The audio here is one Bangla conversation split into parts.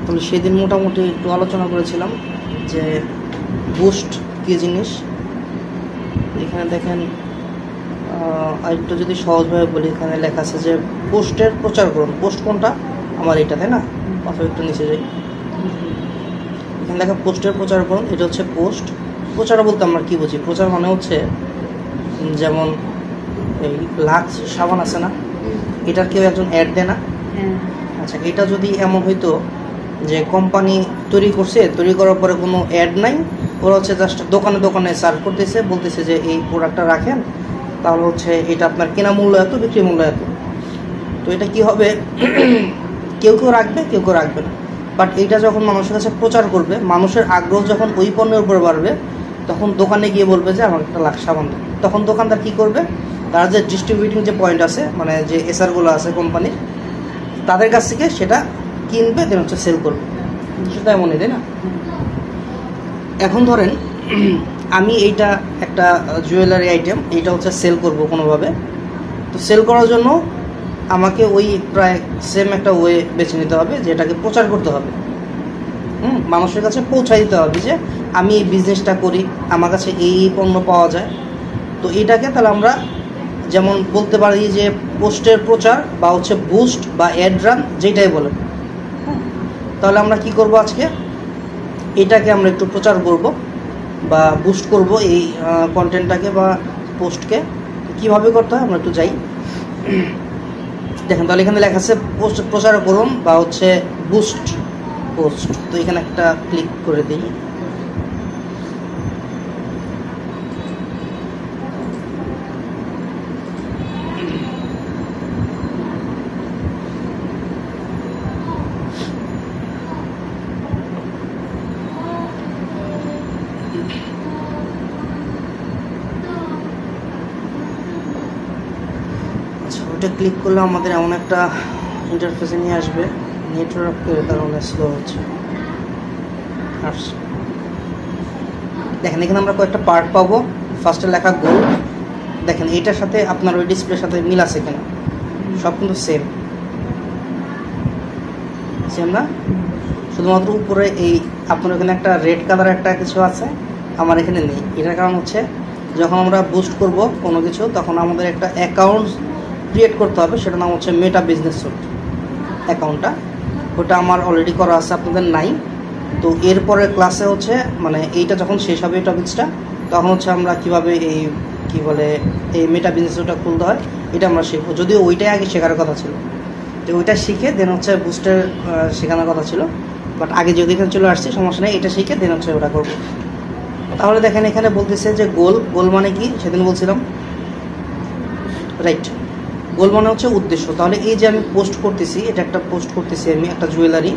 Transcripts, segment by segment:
তাহলে সেদিন মোটামুটি একটু আলোচনা করেছিলাম যে বুস্ট কী জিনিস। এখানে দেখেন আরেকটু যদি সহজভাবে বলি, এখানে লেখা আছে যে পোস্টের প্রচার করুন। পোস্ট কোনটা? আমার এটা, তাই না? অথবা একটু নিচে যাই, এখানে লেখা পোস্টের প্রচার করুন। এটা হচ্ছে পোস্ট। প্রচার বলতে আমরা কী বুঝি? প্রচার মানে হচ্ছে যেমন এই লাক্স সাবান আছে না, এটার কেউ একজন অ্যাড দেয় না? আচ্ছা, এটা যদি এমন হইতো যে কোম্পানি তৈরি করছে, তৈরি করার পরে কোনো অ্যাড নাই, ওরা হচ্ছে জাস্ট দোকানে দোকানে সার্ভ করতেছে, বলতেছে যে এই প্রোডাক্টটা রাখেন, তাহলে হচ্ছে এটা আপনার কেনা মূল্য এত, বিক্রি মূল্য এত। তো এটা কি হবে, কেউ কেউ রাখবে, কেউ কেউ রাখবে না। বাট এইটা যখন মানুষের কাছে প্রচার করবে, মানুষের আগ্রহ যখন ওই পণ্যের উপরে বাড়বে, তখন দোকানে গিয়ে বলবে যে আমার একটা লাক্স সাবান দেন। তখন দোকানদার কী করবে, তার যে ডিস্ট্রিবিউটিং যে পয়েন্ট আছে, মানে যে এসআরগুলো আছে কোম্পানির, তাদের কাছ থেকে সেটা কিনবে, দেন হচ্ছে সেল করবে। সেটা এমনই, তাই না? এখন ধরেন আমি এইটা একটা জুয়েলারি আইটেম, এইটা হচ্ছে সেল করব কোনোভাবে। তো সেল করার জন্য আমাকে ওই প্রায় সেম একটা ওয়ে বেছে নিতে হবে, যেটাকে প্রচার করতে হবে, মানুষের কাছে পৌঁছাই দিতে হবে যে আমি এই বিজনেসটা করি, আমার কাছে এই পণ্য পাওয়া যায়। তো এটাকে তাহলে আমরা যেমন বলতে পারি যে পোস্টের প্রচার, বা হচ্ছে বুস্ট বা অ্যাড রান, যেটাই বলেন। তাহলে আমরা কি করব, আজকে এটাকে আমরা একটু প্রচার করব বা বুস্ট করব এই কন্টেন্টটাকে বা পোস্টকে। কীভাবে করতে হয় আমরা একটু যাই, দেখেন। তাহলে এখানে লেখা আছে পোস্ট প্রচার করুন বা হচ্ছে বুস্ট পোস্ট। তো এখানে একটা ক্লিক করে দিই। ওটা ক্লিক করলে আমাদের এমন একটা ইন্টারফেসে নিয়ে আসবে, নেটওয়ার্কের কারণে স্লো হচ্ছে। দেখেন এখানে আমরা কয়েকটা পার্ট পাবো। ফার্স্টে লেখা গোল, দেখেন এইটার সাথে আপনার ওই ডিসপ্লের সাথে মিল আছে কিনা, সব কিন্তু সেম সেম না? শুধুমাত্র উপরে এই আপনার এখানে একটা রেড কালার একটা কিছু আছে, আমার এখানে নেই। এটার কারণ হচ্ছে যখন আমরা বুস্ট করব কোনো কিছু, তখন আমাদের একটা অ্যাকাউন্ট ক্রিয়েট করতে হবে, সেটার নাম হচ্ছে মেটা বিজনেস স্যুট অ্যাকাউন্টটা। ওটা আমার অলরেডি করা আছে, আপনাদের নাই। তো এরপরের ক্লাসে হচ্ছে মানে এইটা যখন শেষ হবে এই টপিক্সটা, তখন হচ্ছে আমরা কিভাবে এই কি বলে এই মেটা বিজনেস স্যুটটা খুলতে হয় এটা আমরা শিখবো। যদিও ওইটাই আগে শেখার কথা ছিল, যে ওইটা শিখে দেন হচ্ছে বুস্টের শেখানোর কথা ছিল। বাট আগে যদি এখানে চলে আসছে, সমস্যা নেই, এটা শিখে দেন হচ্ছে ওটা করবো। তাহলে দেখেন এখানে বলতেছে যে গোল। গোল মানে কি সেদিন বলছিলাম, রাইট? গোল মানে হচ্ছে উদ্দেশ্য। তাহলে এই যে আমি পোস্ট করতেছি, এটা একটা পোস্ট করতেছি আমি একটা জুয়েলারি,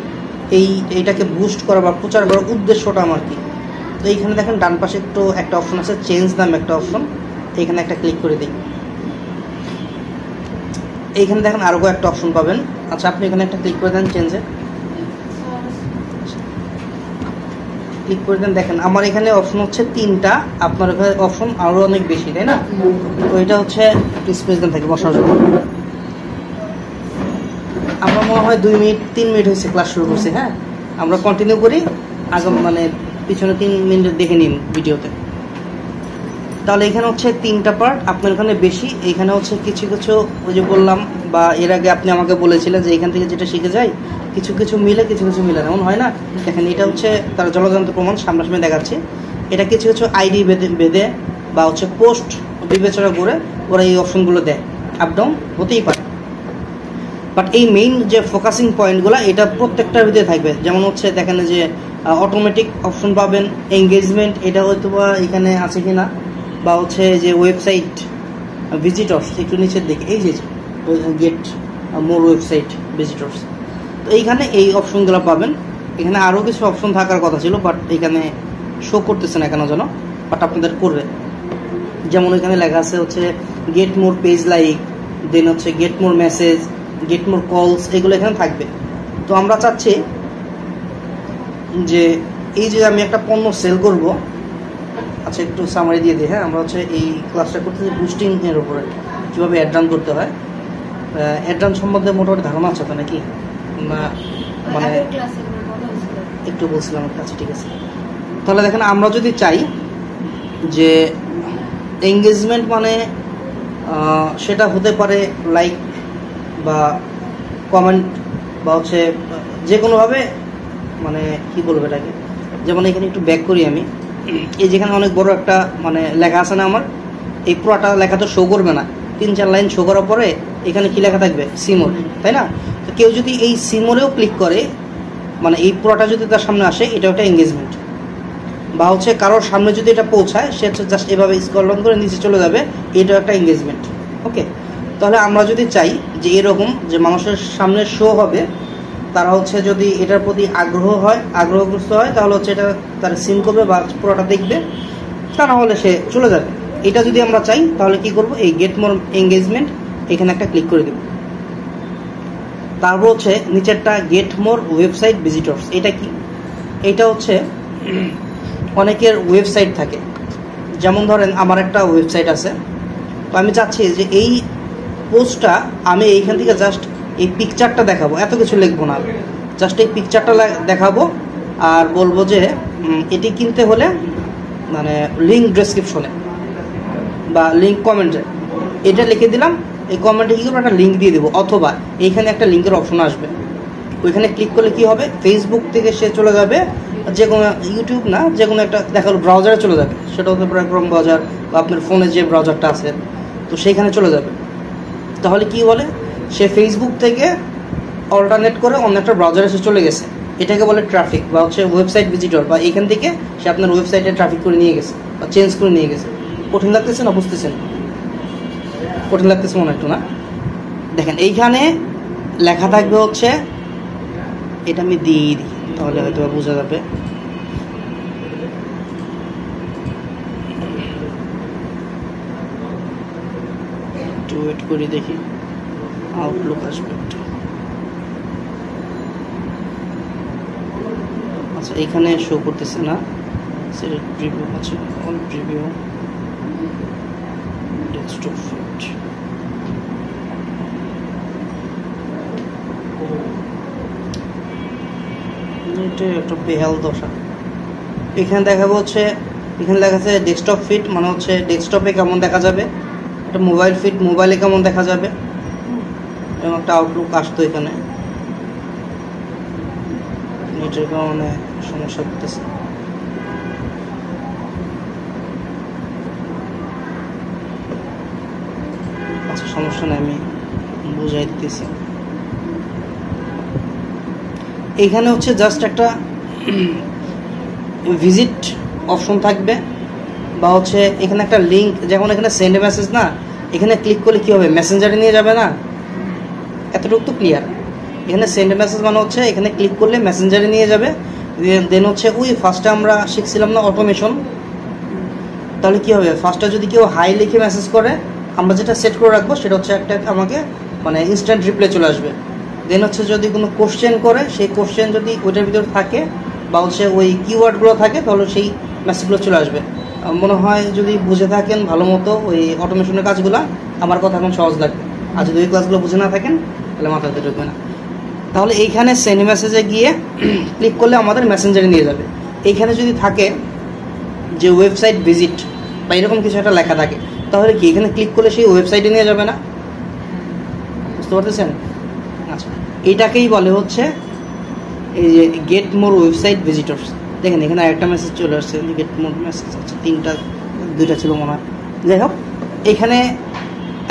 এইটাকে বুস্ট করা বা প্রচার করার উদ্দেশ্যটা আমার কি? তো এইখানে দেখেন ডান পাশে একটু একটা অপশন আছে, চেঞ্জ নাম একটা অপশন, এইখানে একটা ক্লিক করে দিই। এইখানে দেখেন আরও একটা অপশন পাবেন। আচ্ছা, আপনি এখানে একটা ক্লিক করে দেন, চেঞ্জে ক্লিক করে দেন। দেখেন আমার এখানে অপশন হচ্ছে 3টা, আপনার এখানে অপশন আরও অনেক বেশি, তাই না? তো এটা হচ্ছে স্পেস দেন থাকে বসার জন্য। আমরা মনে হয় 2 মিনিট 3 মিনিট হয়েছে ক্লাস শুরু করছি। হ্যাঁ, আমরা কন্টিনিউ করি, আগে মানে পিছনে 3 মিনিট দেখে নিন ভিডিওতে। তাহলে এখানে হচ্ছে 3টা পার্ট, আপনার এখানে বেশি। এইখানে হচ্ছে কিছু কিছু ওই যে বললাম, বা এর আগে আপনি আমাকে বলেছিলেন যে এখান থেকে যেটা শিখে যায় কিছু কিছু মিলে, কিছু কিছু মিলে না, এমন হয় না? দেখেন এটা হচ্ছে তার জলযন্ত্র প্রমাণ, সামনাসামনি দেখাচ্ছি। এটা কিছু কিছু আইডি বেঁধে বা হচ্ছে পোস্ট বিবেচনা করে ওরা এই অপশনগুলো দেয়। আপ ডাউন হতেই পারে, বাট এই মেইন যে ফোকাসিং পয়েন্টগুলো এটা প্রত্যেকটার ভিতরে থাকবে। যেমন হচ্ছে দেখেন যে অটোমেটিক অপশন পাবেন, এঙ্গেজমেন্ট, এটা হয়তো বা এখানে আছে কি না, বা হচ্ছে যে ওয়েবসাইট ভিজিটর্স, একটু নিচের দিকে এই যে গেট মোর ওয়েবসাইট ভিজিটর্স, তো এইখানে এই অপশনগুলো পাবেন। এখানে আরও কিছু অপশন থাকার কথা ছিল, বাট এখানে শো করতেছে না কেন যেন, বাট আপনাদের করবে। যেমন এখানে লেখা আছে হচ্ছে গেট মোর পেজ লাইক, দেন হচ্ছে get more message, get more কলস, এগুলো এখানে থাকবে। তো আমরা চাচ্ছি যে এই যে আমি একটা পণ্য সেল করব। আচ্ছা, একটু সামারি দিয়ে দিই। হ্যাঁ, আমরা হচ্ছে এই ক্লাসটা করতেছি বুস্টিং এর উপরে, কীভাবে অ্যাড রান করতে হয়। অ্যাড রান সম্বন্ধে মোটামুটি ধারণা আছে তো নাকি? না মানে একটু বলছিলাম আচ্ছা ঠিক আছে। তাহলে দেখেন আমরা যদি চাই যে এঙ্গেজমেন্ট মানে সেটা হতে পারে লাইক বা কমেন্ট বা হচ্ছে যে কোনোভাবে, মানে কি বলবো এটাকে, যেমন এখানে একটু ব্যাক করি আমি, এই যেখানে অনেক বড় একটা মানে লেখা আছে না আমার, এই পুরোটা লেখা তো শো করবে না, 3-4 লাইন শো করার পরে এখানে কি লেখা থাকবে, সিমোর, তাই না? তো কেউ যদি এই সিমোরেও ক্লিক করে, মানে এই পুরোটা যদি তার সামনে আসে, এটা একটা এঙ্গেজমেন্ট। বা হচ্ছে কারোর সামনে যদি এটা পৌঁছায়, সে জাস্ট এভাবে স্ক্রল ডাউন করে নিচে চলে যাবে, এটাও একটা এঙ্গেজমেন্ট। ওকে, তাহলে আমরা যদি চাই যে এরকম যে মানুষের সামনে শো হবে, তারা হচ্ছে যদি এটার প্রতি আগ্রহগ্রস্ত হয়, তাহলে হচ্ছে এটা তারা সিম করবে বা পুরোটা দেখবে, তা না হলে সে চলে যাবে। এটা যদি আমরা চাই তাহলে কি করব, এই গেট মোর এঙ্গেজমেন্ট এখানে একটা ক্লিক করে দেব। তারপর হচ্ছে নিচেরটা গেট মোর ওয়েবসাইট ভিজিটরস। এটা কি? এটা হচ্ছে অনেকের ওয়েবসাইট থাকে, যেমন ধরেন আমার একটা ওয়েবসাইট আছে, তো আমি চাচ্ছি যে এই পোস্টটা আমি এইখান থেকে জাস্ট এই পিকচারটা দেখাবো, এত কিছু লিখবো না, জাস্ট এই পিকচারটা দেখাবো আর বলবো যে এটি কিনতে হলে মানে লিঙ্ক ডেসক্রিপশনে বা লিঙ্ক কমেন্টে, এটা লিখে দিলাম। এই কমেন্টে কী করবো, একটা লিঙ্ক দিয়ে দেবো, অথবা এইখানে একটা লিঙ্কের অপশন আসবে, ওইখানে ক্লিক করলে কি হবে, ফেসবুক থেকে সে চলে যাবে যে কোনো, ইউটিউব না, যে কোনো একটা দেখালো ব্রাউজারে চলে যাবে, সেটা হতে পারে ক্রোম ব্রাউজার বা আপনার ফোনে যে ব্রাউজারটা আছে, তো সেইখানে চলে যাবে। তাহলে কি বলে, সে ফেসবুক থেকে অল্টারনেট করে অন্য একটা ব্রাউজারে সে চলে গেছে, এটাকে বলে ট্রাফিক বা হচ্ছে ওয়েবসাইট ভিজিটর, বা এখান থেকে সে আপনার ওয়েবসাইটে ট্রাফিক করে নিয়ে গেছে বা চেঞ্জ করে নিয়ে গেছে। কঠিন লাগতেছে না? বুঝতেছেন? কঠিন লাগতেছে মনে একটু না? দেখেন এইখানে লেখা থাকবে হচ্ছে, এটা আমি দিয়ে দিই তাহলে হয়তো বোঝা যাবে। একটু ওয়েট করে দেখি, আউটলুক আসবে একটা। আচ্ছা, এইখানে শো করতেছে না, সেটা প্রিভিউ আছে, অল প্রিভিউ, ডেস্কটপ ফিট। এটা একটা বেহাল দশা। এখানে দেখাবো হচ্ছে, এখানে লেখা আছে ডেস্কটপ ফিট, মানে হচ্ছে ডেস্কটপে কেমন দেখা যাবে, একটা মোবাইল ফিট, মোবাইলে কেমন দেখা যাবে, এবং একটা আউটলুক আসতো এখানে। নেটের কারণে সমস্যা করতেছে। আচ্ছা, সমস্যা নেই, আমি বুঝাই দিতেছি। এইখানে হচ্ছে জাস্ট একটা ভিজিট অপশন থাকবে, বা হচ্ছে এখানে একটা লিঙ্ক, যেমন এখানে সেন্ড মেসেজ না, এখানে ক্লিক করলে কি হবে, মেসেঞ্জারে নিয়ে যাবে না, এতটুকু তো ক্লিয়ার। এখানে সেন্ড মেসেজ মানে হচ্ছে এখানে ক্লিক করলে মেসেঞ্জারে নিয়ে যাবে। দেন হচ্ছে ওই ফার্স্টে আমরা শিখছিলাম না অটোমেশন, তাহলে কি হবে, ফার্স্টে যদি কেউ হাই লিখে মেসেজ করে, আমরা যেটা সেট করে রাখবো সেটা হচ্ছে একটা আমাকে মানে ইনস্ট্যান্ট রিপ্লাই চলে আসবে। দেন হচ্ছে যদি কোনো কোশ্চেন করে, সেই কোশ্চেন যদি ওইটার ভিতরে থাকে বা হচ্ছে ওই কিওয়ার্ডগুলো থাকে, তাহলে সেই মেসেজগুলো চলে আসবে। মনে হয় যদি বুঝে থাকেন ভালো মতো ওই অটোমেশনের কাজগুলো, আমার কথা এখন সহজ লাগবে। আর যদি ওই ক্লাসগুলো বুঝে না থাকেন তাহলে মাথাতে ঢুকবে না। তাহলে এইখানে সেন্ড মেসেজে গিয়ে ক্লিক করলে আমাদের মেসেঞ্জারে নিয়ে যাবে। এইখানে যদি থাকে যে ওয়েবসাইট ভিজিট বা এরকম কিছু একটা লেখা থাকে, তাহলে কি এখানে ক্লিক করলে সেই ওয়েবসাইটে নিয়ে যাবে না? বুঝতে পারতেছেন? আচ্ছা, এইটাকেই বলে হচ্ছে এই যে গেট মোর ওয়েবসাইট ভিজিটরস। দেখেন এখানে আরেকটা মেসেজ চলে আসছে, গেট মোর মেসেজ, আচ্ছা দুইটা ছিল মনে হয়। যাই হোক, এখানে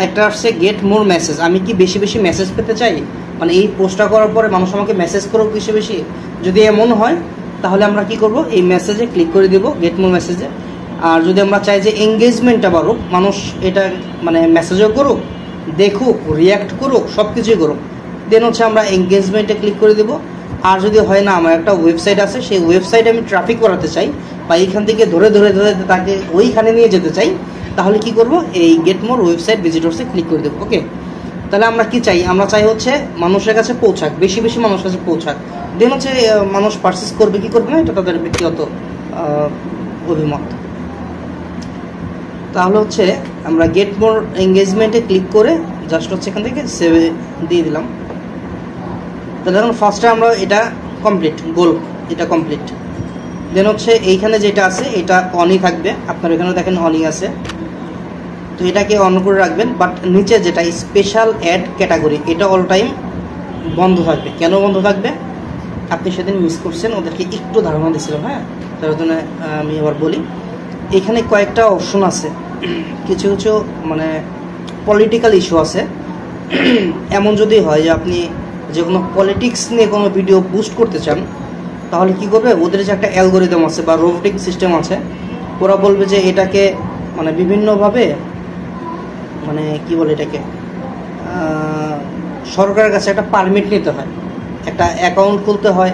একটা আসছে গেট মোর মেসেজ। আমি কি বেশি বেশি মেসেজ পেতে চাই, মানে এই পোস্টটা করার পরে মানুষ আমাকে মেসেজ করুক বেশি বেশি, যদি এমন হয় তাহলে আমরা কি করব, এই মেসেজে ক্লিক করে দেব, গেট মোর মেসেজে। আর যদি আমরা চাই যে এঙ্গেজমেন্টটা বাড়ুক, মানুষ এটা মানে মেসেজও করুক, দেখুক, রিয়াক্ট করুক, সব কিছুই করুক, দেন হচ্ছে আমরা এঙ্গেজমেন্টে ক্লিক করে দেবো। আর যদি হয় না, আমার একটা ওয়েবসাইট আছে, সেই ওয়েবসাইটে আমি ট্রাফিক করাতে চাই বা এইখান থেকে ধরে ধরে ধরে তাকে ওইখানে নিয়ে যেতে চাই, তাহলে কি করব, এই গেট মোর ওয়েবসাইট ভিজিটরসে ক্লিক করে দেবো। ওকে, তাহলে আমরা কি চাই, আমরা চাই হচ্ছে মানুষের কাছে পৌঁছাক, বেশি বেশি মানুষের কাছে পৌঁছাক। দেন হচ্ছে মানুষ পারচেস করবে কি করবে না, এটা তাদের ব্যক্তিগত অভিমত। তাহলে হচ্ছে আমরা গেট মোর এঙ্গেজমেন্টে ক্লিক করে জাস্ট হচ্ছে এখান থেকে সেভে দিয়ে দিলাম। তো দেখুন ফার্স্টে আমরা এটা কমপ্লিট, গোল এটা কমপ্লিট। দেন হচ্ছে এইখানে যেটা আছে এটা অনই থাকবে, আপনার এখানে দেখেন অনই আছে, তো এটাকে অন করে রাখবেন। বাট নিচে যেটা স্পেশাল অ্যাড ক্যাটাগরি এটা অল টাইম বন্ধ থাকবে। কেন বন্ধ থাকবে? আপনি সেদিন মিস করছেন, ওদেরকে একটু ধারণা দিয়েছিলাম, হ্যাঁ, তার জন্য আমি আবার বলি। এখানে কয়েকটা অপশন আছে, কিছু কিছু মানে পলিটিক্যাল ইস্যু আছে। এমন যদি হয় যে আপনি যে কোনো পলিটিক্স নিয়ে কোনো ভিডিও বুস্ট করতে চান, তাহলে কি করবে, ওদের যে একটা অ্যালগোরিদম আছে বা রোবোটিক সিস্টেম আছে, ওরা বলবে যে এটাকে মানে বিভিন্নভাবে মানে কি বলে এটাকে সরকারের কাছে একটা পারমিট নিতে হয়, একটা অ্যাকাউন্ট খুলতে হয়,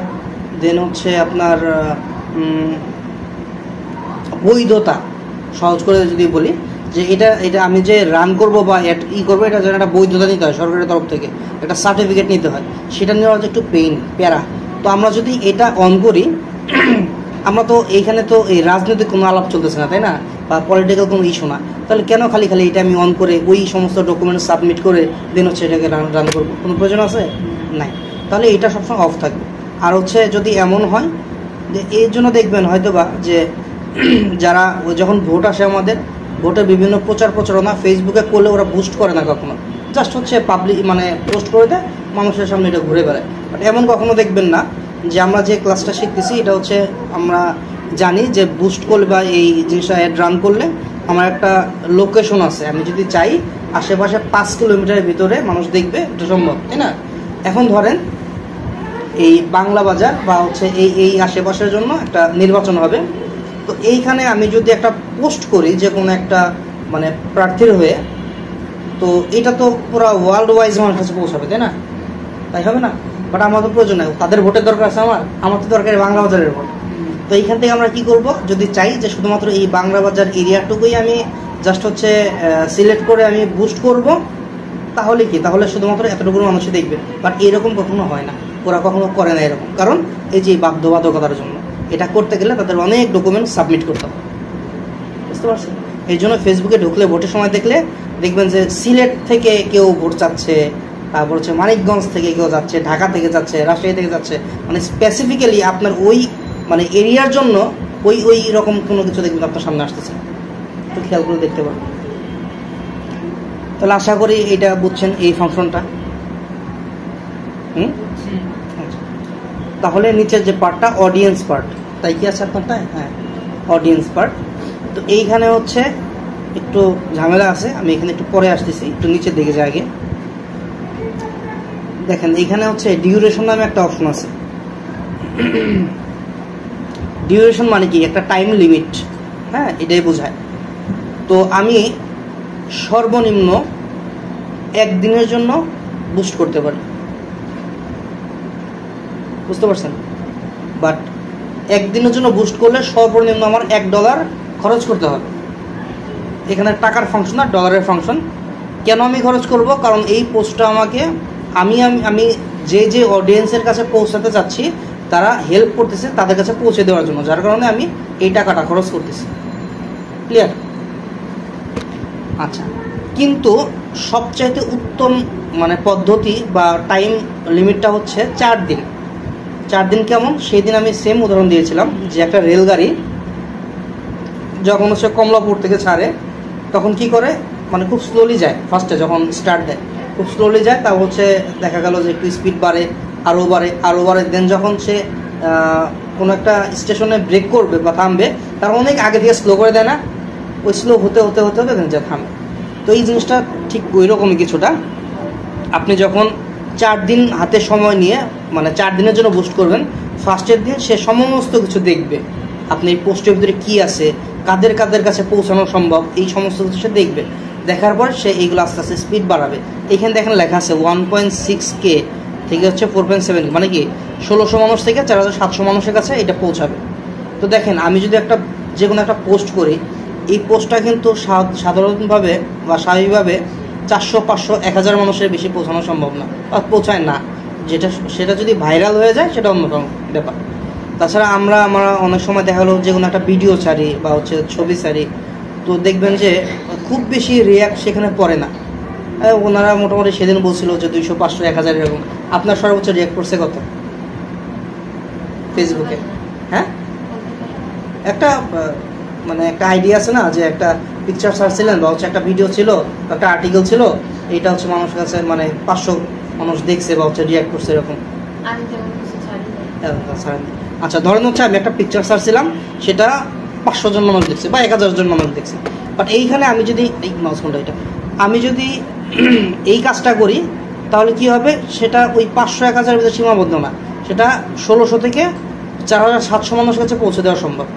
দেন হচ্ছে আপনার বৈধতা, সহজ করে যদি বলি যে এটা আমি যে রান করব বা করবো, এটা যেন একটা বৈধতা নিতে হয় সরকারের তরফ থেকে, একটা সার্টিফিকেট নিতে হয়, সেটা নেওয়া একটু প্যারা। তো আমরা যদি এটা অন করি, আমরা তো এইখানে তো এই রাজনৈতিক কোনো আলাপ চলতেছে না, তাই না, বা পলিটিক্যাল কোনো ইস্যু না, তাহলে কেন খালি খালি এটা আমি অন করে ওই সমস্ত ডকুমেন্ট সাবমিট করে দেন হচ্ছে এটাকে রান করবো? কোনো প্রয়োজন আছে? নাই। তাহলে এটা সবসময় অফ থাকবে। আর হচ্ছে যদি এমন হয় যে এর জন্য দেখবেন হয়তোবা যে যারা যখন ভোট আসে, আমাদের ভোটের বিভিন্ন প্রচারণা ফেসবুকে করলে ওরা বুস্ট করে না কখনো, জাস্ট হচ্ছে পাবলিক মানে পোস্ট করে দেয়, মানুষের সামনে এটা ঘুরে বেড়ায়। বাট এমন কখনো দেখবেন না যে আমরা যে ক্লাসটা শিখতেছি এটা হচ্ছে আমরা জানি যে বুস্ট করলে বা এই জিনিসটা অ্যাড রান করলে আমার একটা লোকেশন আছে, আমি যদি চাই আশেপাশে 5 কিলোমিটারের ভিতরে মানুষ দেখবে, এটা সম্ভব, তাই না? এখন ধরেন এই বাংলা বাজার বা হচ্ছে এই আশেপাশের জন্য একটা নির্বাচন হবে, তো এইখানে আমি যদি একটা পোস্ট করি যে কোনো একটা মানে প্রার্থীর হয়ে, তো এটা তো পুরো ওয়ার্ল্ড ওয়াইজ আমার কাছে পৌঁছাবে, তাই না? তাই হবে না? বাট আমার তো প্রয়োজন নাই, তাদের ভোটের দরকার আছে, আমার তো দরকার বাংলা বাজারের ভোট। তো এইখান থেকে আমরা কি করব, যদি চাই যে শুধুমাত্র এই বাংলা বাজার এরিয়াটুকুই আমি জাস্ট হচ্ছে সিলেক্ট করে আমি বুস্ট করব, তাহলে কি, তাহলে শুধুমাত্র এতটুকু মানুষই দেখবে। বাট এরকম কখনো হয় না, ওরা কখনো করে না এরকম, কারণ এই যে বাধ্যবাধকতার জন্য এটা করতে গেলে তাদের অনেক ডকুমেন্ট সাবমিট করতে হবে, বুঝতে পারছেন? এই জন্য ফেসবুকে ঢুকলে ভোটের সময় দেখবেন যে সিলেট থেকে কেউ ভোট চাচ্ছে, তারপর হচ্ছে মানিকগঞ্জ থেকে কেউ যাচ্ছে, ঢাকা থেকে যাচ্ছে, রাজশাহী থেকে যাচ্ছে, মানে স্পেসিফিক্যালি আপনার ওই মানে এরিয়ার জন্য ওই রকম কোনো কিছু দেখবেন আপনার সামনে আসতেছে, একটু খেয়াল করে দেখতে পারেন। তাহলে আশা করি এটা বুঝছেন এই ফাংশনটা। আচ্ছা, তাহলে নিচের যে পার্টটা অডিয়েন্স পার্ট, তাই কি আছে আপনারটা? হ্যাঁ, অডিয়েন্স পার্ট। তো এইখানে হচ্ছে একটু ঝামেলা আছে, আমি এখানে একটু পরে আসতেছি, একটু নিচের দিকে যাই আগে। দেখেন এইখানে হচ্ছে ডিউরেশন নামে একটা অপশন আছে। ডিউরেশন মানে কি, একটা টাইম লিমিট, হ্যাঁ, এটাই বোঝায়। তো আমি সর্বনিম্ন 1 দিনের জন্য বুস্ট করতে পারি, বুঝতে পারছেন? বাট 1 দিনের জন্য বুস্ট করলে সর্বনিম্ন আমার $1 খরচ করতে হবে। এখানে টাকার ফাংশন আর ডলারের ফাংশন। কেন আমি খরচ করব? কারণ এই পোস্টটা আমাকে আমি যে অডিয়েন্সের কাছে পৌঁছাতে চাচ্ছি, তারা হেল্প করতেছে তাদের কাছে পৌঁছে দেওয়ার জন্য, যার কারণে আমি এই টাকাটা খরচ করতেছি। ক্লিয়ার? আচ্ছা, কিন্তু সবচাইতে উত্তম মানে পদ্ধতি বা টাইম লিমিটটা হচ্ছে 4 দিন। 4 দিন কেমন? সেই দিন আমি সেম উদাহরণ দিয়েছিলাম যে একটা রেলগাড়ি যখন হচ্ছে কমলাপুর থেকে ছাড়ে, তখন কি করে, মানে খুব স্লোলি যায়, ফার্স্টে যখন স্টার্ট দেয় খুব স্লোলি যায়, তা হচ্ছে দেখা গেল যে একটু স্পিড বাড়ে, আরও বাড়ে, দেন যখন সে কোনো একটা স্টেশনে ব্রেক করবে বা থামবে, তার অনেক আগে থেকে স্লো করে দেয় না, ওই স্লো হতে হতে হতে হতে দেন যা থামে। তো এই জিনিসটা ঠিক ওই রকমই কিছুটা। আপনি যখন 4 দিন হাতে সময় নিয়ে মানে 4 দিনের জন্য বুস্ট করবেন, ফার্স্টের দিন সে সমস্ত কিছু দেখবে, আপনি এই পোস্টের ভিতরে কী আছে, কাদের কাদের কাছে পৌঁছানো সম্ভব, এই সমস্ত কিছু সে দেখবে। দেখার পর সে এইগুলো আস্তে আস্তে স্পিড বাড়াবে। এখানে দেখেন লেখা আছে 1.6K থেকে হচ্ছে 4.7, মানে কি 1600 মানুষ থেকে 4700 মানুষের কাছে এটা পৌঁছাবে। তো দেখেন আমি যদি যে কোনো একটা পোস্ট করি, এই পোস্টটা কিন্তু সাধারণভাবে বা স্বাভাবিকভাবে 400, 500, 1000 মানুষের বেশি পৌঁছানো সম্ভব না, বা পৌঁছায় না। সেটা যদি ভাইরাল হয়ে যায় সেটা অন্যতম ব্যাপার। তাছাড়া আমরা অনেক সময় দেখা হলো যে কোনো একটা ভিডিও ছাড়ি বা হচ্ছে ছবি ছাড়ি, তো দেখবেন যে খুব বেশি রিয়াক্ট সেখানে পড়ে না, ওনারা মোটামুটি সেদিন বলছিল যে 200, 500, 1000 এরকম। আপনার সর্বোচ্চ রিয়াক্ট করছে কত ফেসবুকে? হ্যাঁ, একটা মানে একটা আইডিয়া আছে না, যে একটা পিকচার ছাড়ছিলেন বা হচ্ছে একটা ভিডিও ছিল, একটা আর্টিকেল ছিল, এটা হচ্ছে মানুষের কাছে মানে 500 মানুষ দেখছে বা হচ্ছে রিয়াক্ট করছে এরকম। আচ্ছা ধরেন হচ্ছে আমি একটা পিকচার ছাড়ছিলাম, সেটা 500 জন মানুষ দেখছে বা 1000 জন মানুষ দেখছে। বাট এইখানে আমি যদি এই মাউস ফোনটা এটা আমি যদি এই কাজটা করি, তাহলে কি হবে, সেটা ওই 500, 1000 ভিতরে সীমাবদ্ধ না, সেটা 1600 থেকে 4700 মানুষের কাছে পৌঁছে দেওয়া সম্ভব।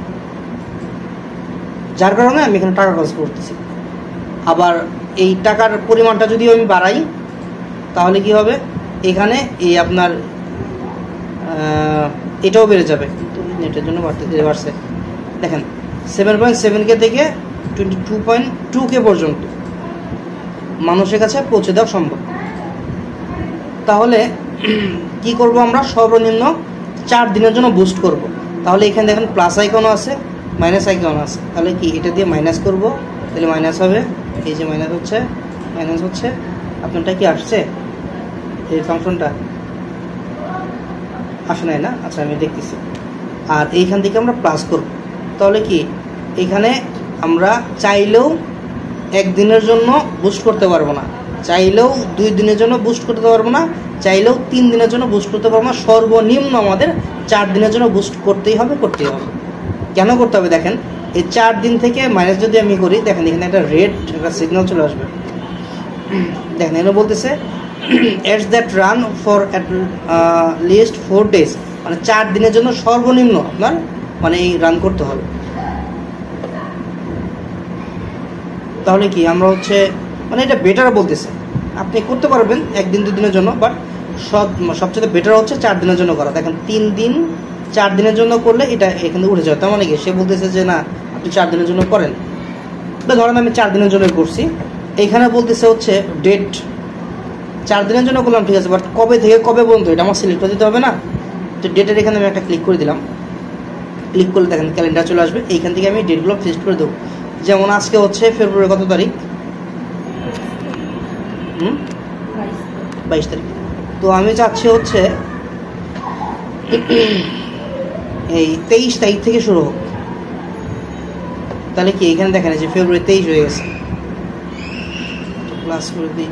যার কারণে আমি এখানে টাকা খরচ করতেছি। আবার এই টাকার পরিমাণটা যদি আমি বাড়াই, তাহলে কি হবে, এখানে এই আপনার এটাও বেড়ে যাবে, কিন্তু নেটের জন্য বাড়ছে। দেখেন 7.7K থেকে 22.2K পর্যন্ত মানুষের কাছে পৌঁছে দেওয়া সম্ভব। তাহলে কি করব আমরা, সর্বনিম্ন 4 দিনের জন্য বুস্ট করব। তাহলে এখানে দেখেন প্লাস আইকনও আছে, মাইনাস আইকন আছে। তাহলে কি এটা দিয়ে মাইনাস করব, তাহলে মাইনাস হবে, এই যে মাইনাস হচ্ছে। আপনারটা কি আসছে, এই ফাংশনটা আসে নাই না? আচ্ছা আমি দেখতেছি। আর এইখান থেকে আমরা প্লাস করব। তাহলে কি এখানে আমরা চাইলেও 1 দিনের জন্য বুস্ট করতে পারবো না, চাইলেও 2 দিনের জন্য বুস্ট করতে পারবো না, চাইলেও 3 দিনের জন্য বুস্ট করতে পারবো না। সর্বনিম্ন আমাদের 4 দিনের জন্য বুস্ট করতেই হবে। কেন করতে হবে দেখেন, এই 4 দিন থেকে মাইনাস যদি আমি করি, দেখেন এখানে একটা রেড একটা সিগন্যাল চলে আসবে। দেখেন এখানে বলতেছে ads that run for at least 4 days, মানে 4 দিনের জন্য সর্বনিম্ন আপনার মানে এই রান করতে হবে। তাহলে কি আমরা হচ্ছে মানে এটা বেটার বলতেছে, আপনি করতে পারবেন 1 দিন 2 দিনের জন্য, বাট সবচেয়ে বেটার হচ্ছে 4 দিনের জন্য করা। দেখেন 3 দিন 4 দিনের জন্য করলে এটা এখানে উঠে যায়। তার মানে কি সে বলতেছে যে না আপনি 4 দিনের জন্য করেন। ধরেন আমি 4 দিনের জন্য করছি, এইখানে বলতেছে হচ্ছে ডেট 4 দিনের জন্য করলাম, ঠিক আছে, বাট কবে থেকে কবে পর্যন্ত এটা আমার সিলেক্ট করে দিতে হবে না? তো ডেটের এখানে আমি একটা ক্লিক করে দিলাম, ক্লিক করলে দেখেন ক্যালেন্ডার চলে আসবে। এইখান থেকে আমি ডেটগুলো ফিক্সড করে দেবো। যেমন আজকে হচ্ছে ফেব্রুয়ারি কত তারিখ? 22 তারিখ। তো আমি চাচ্ছি হচ্ছে এই 23 তারিখ থেকে শুরু হোক। তাহলে কি এখানে দেখেন যে ফেব্রুয়ারি 23 হয়ে গেছে, প্লাস করে দিই,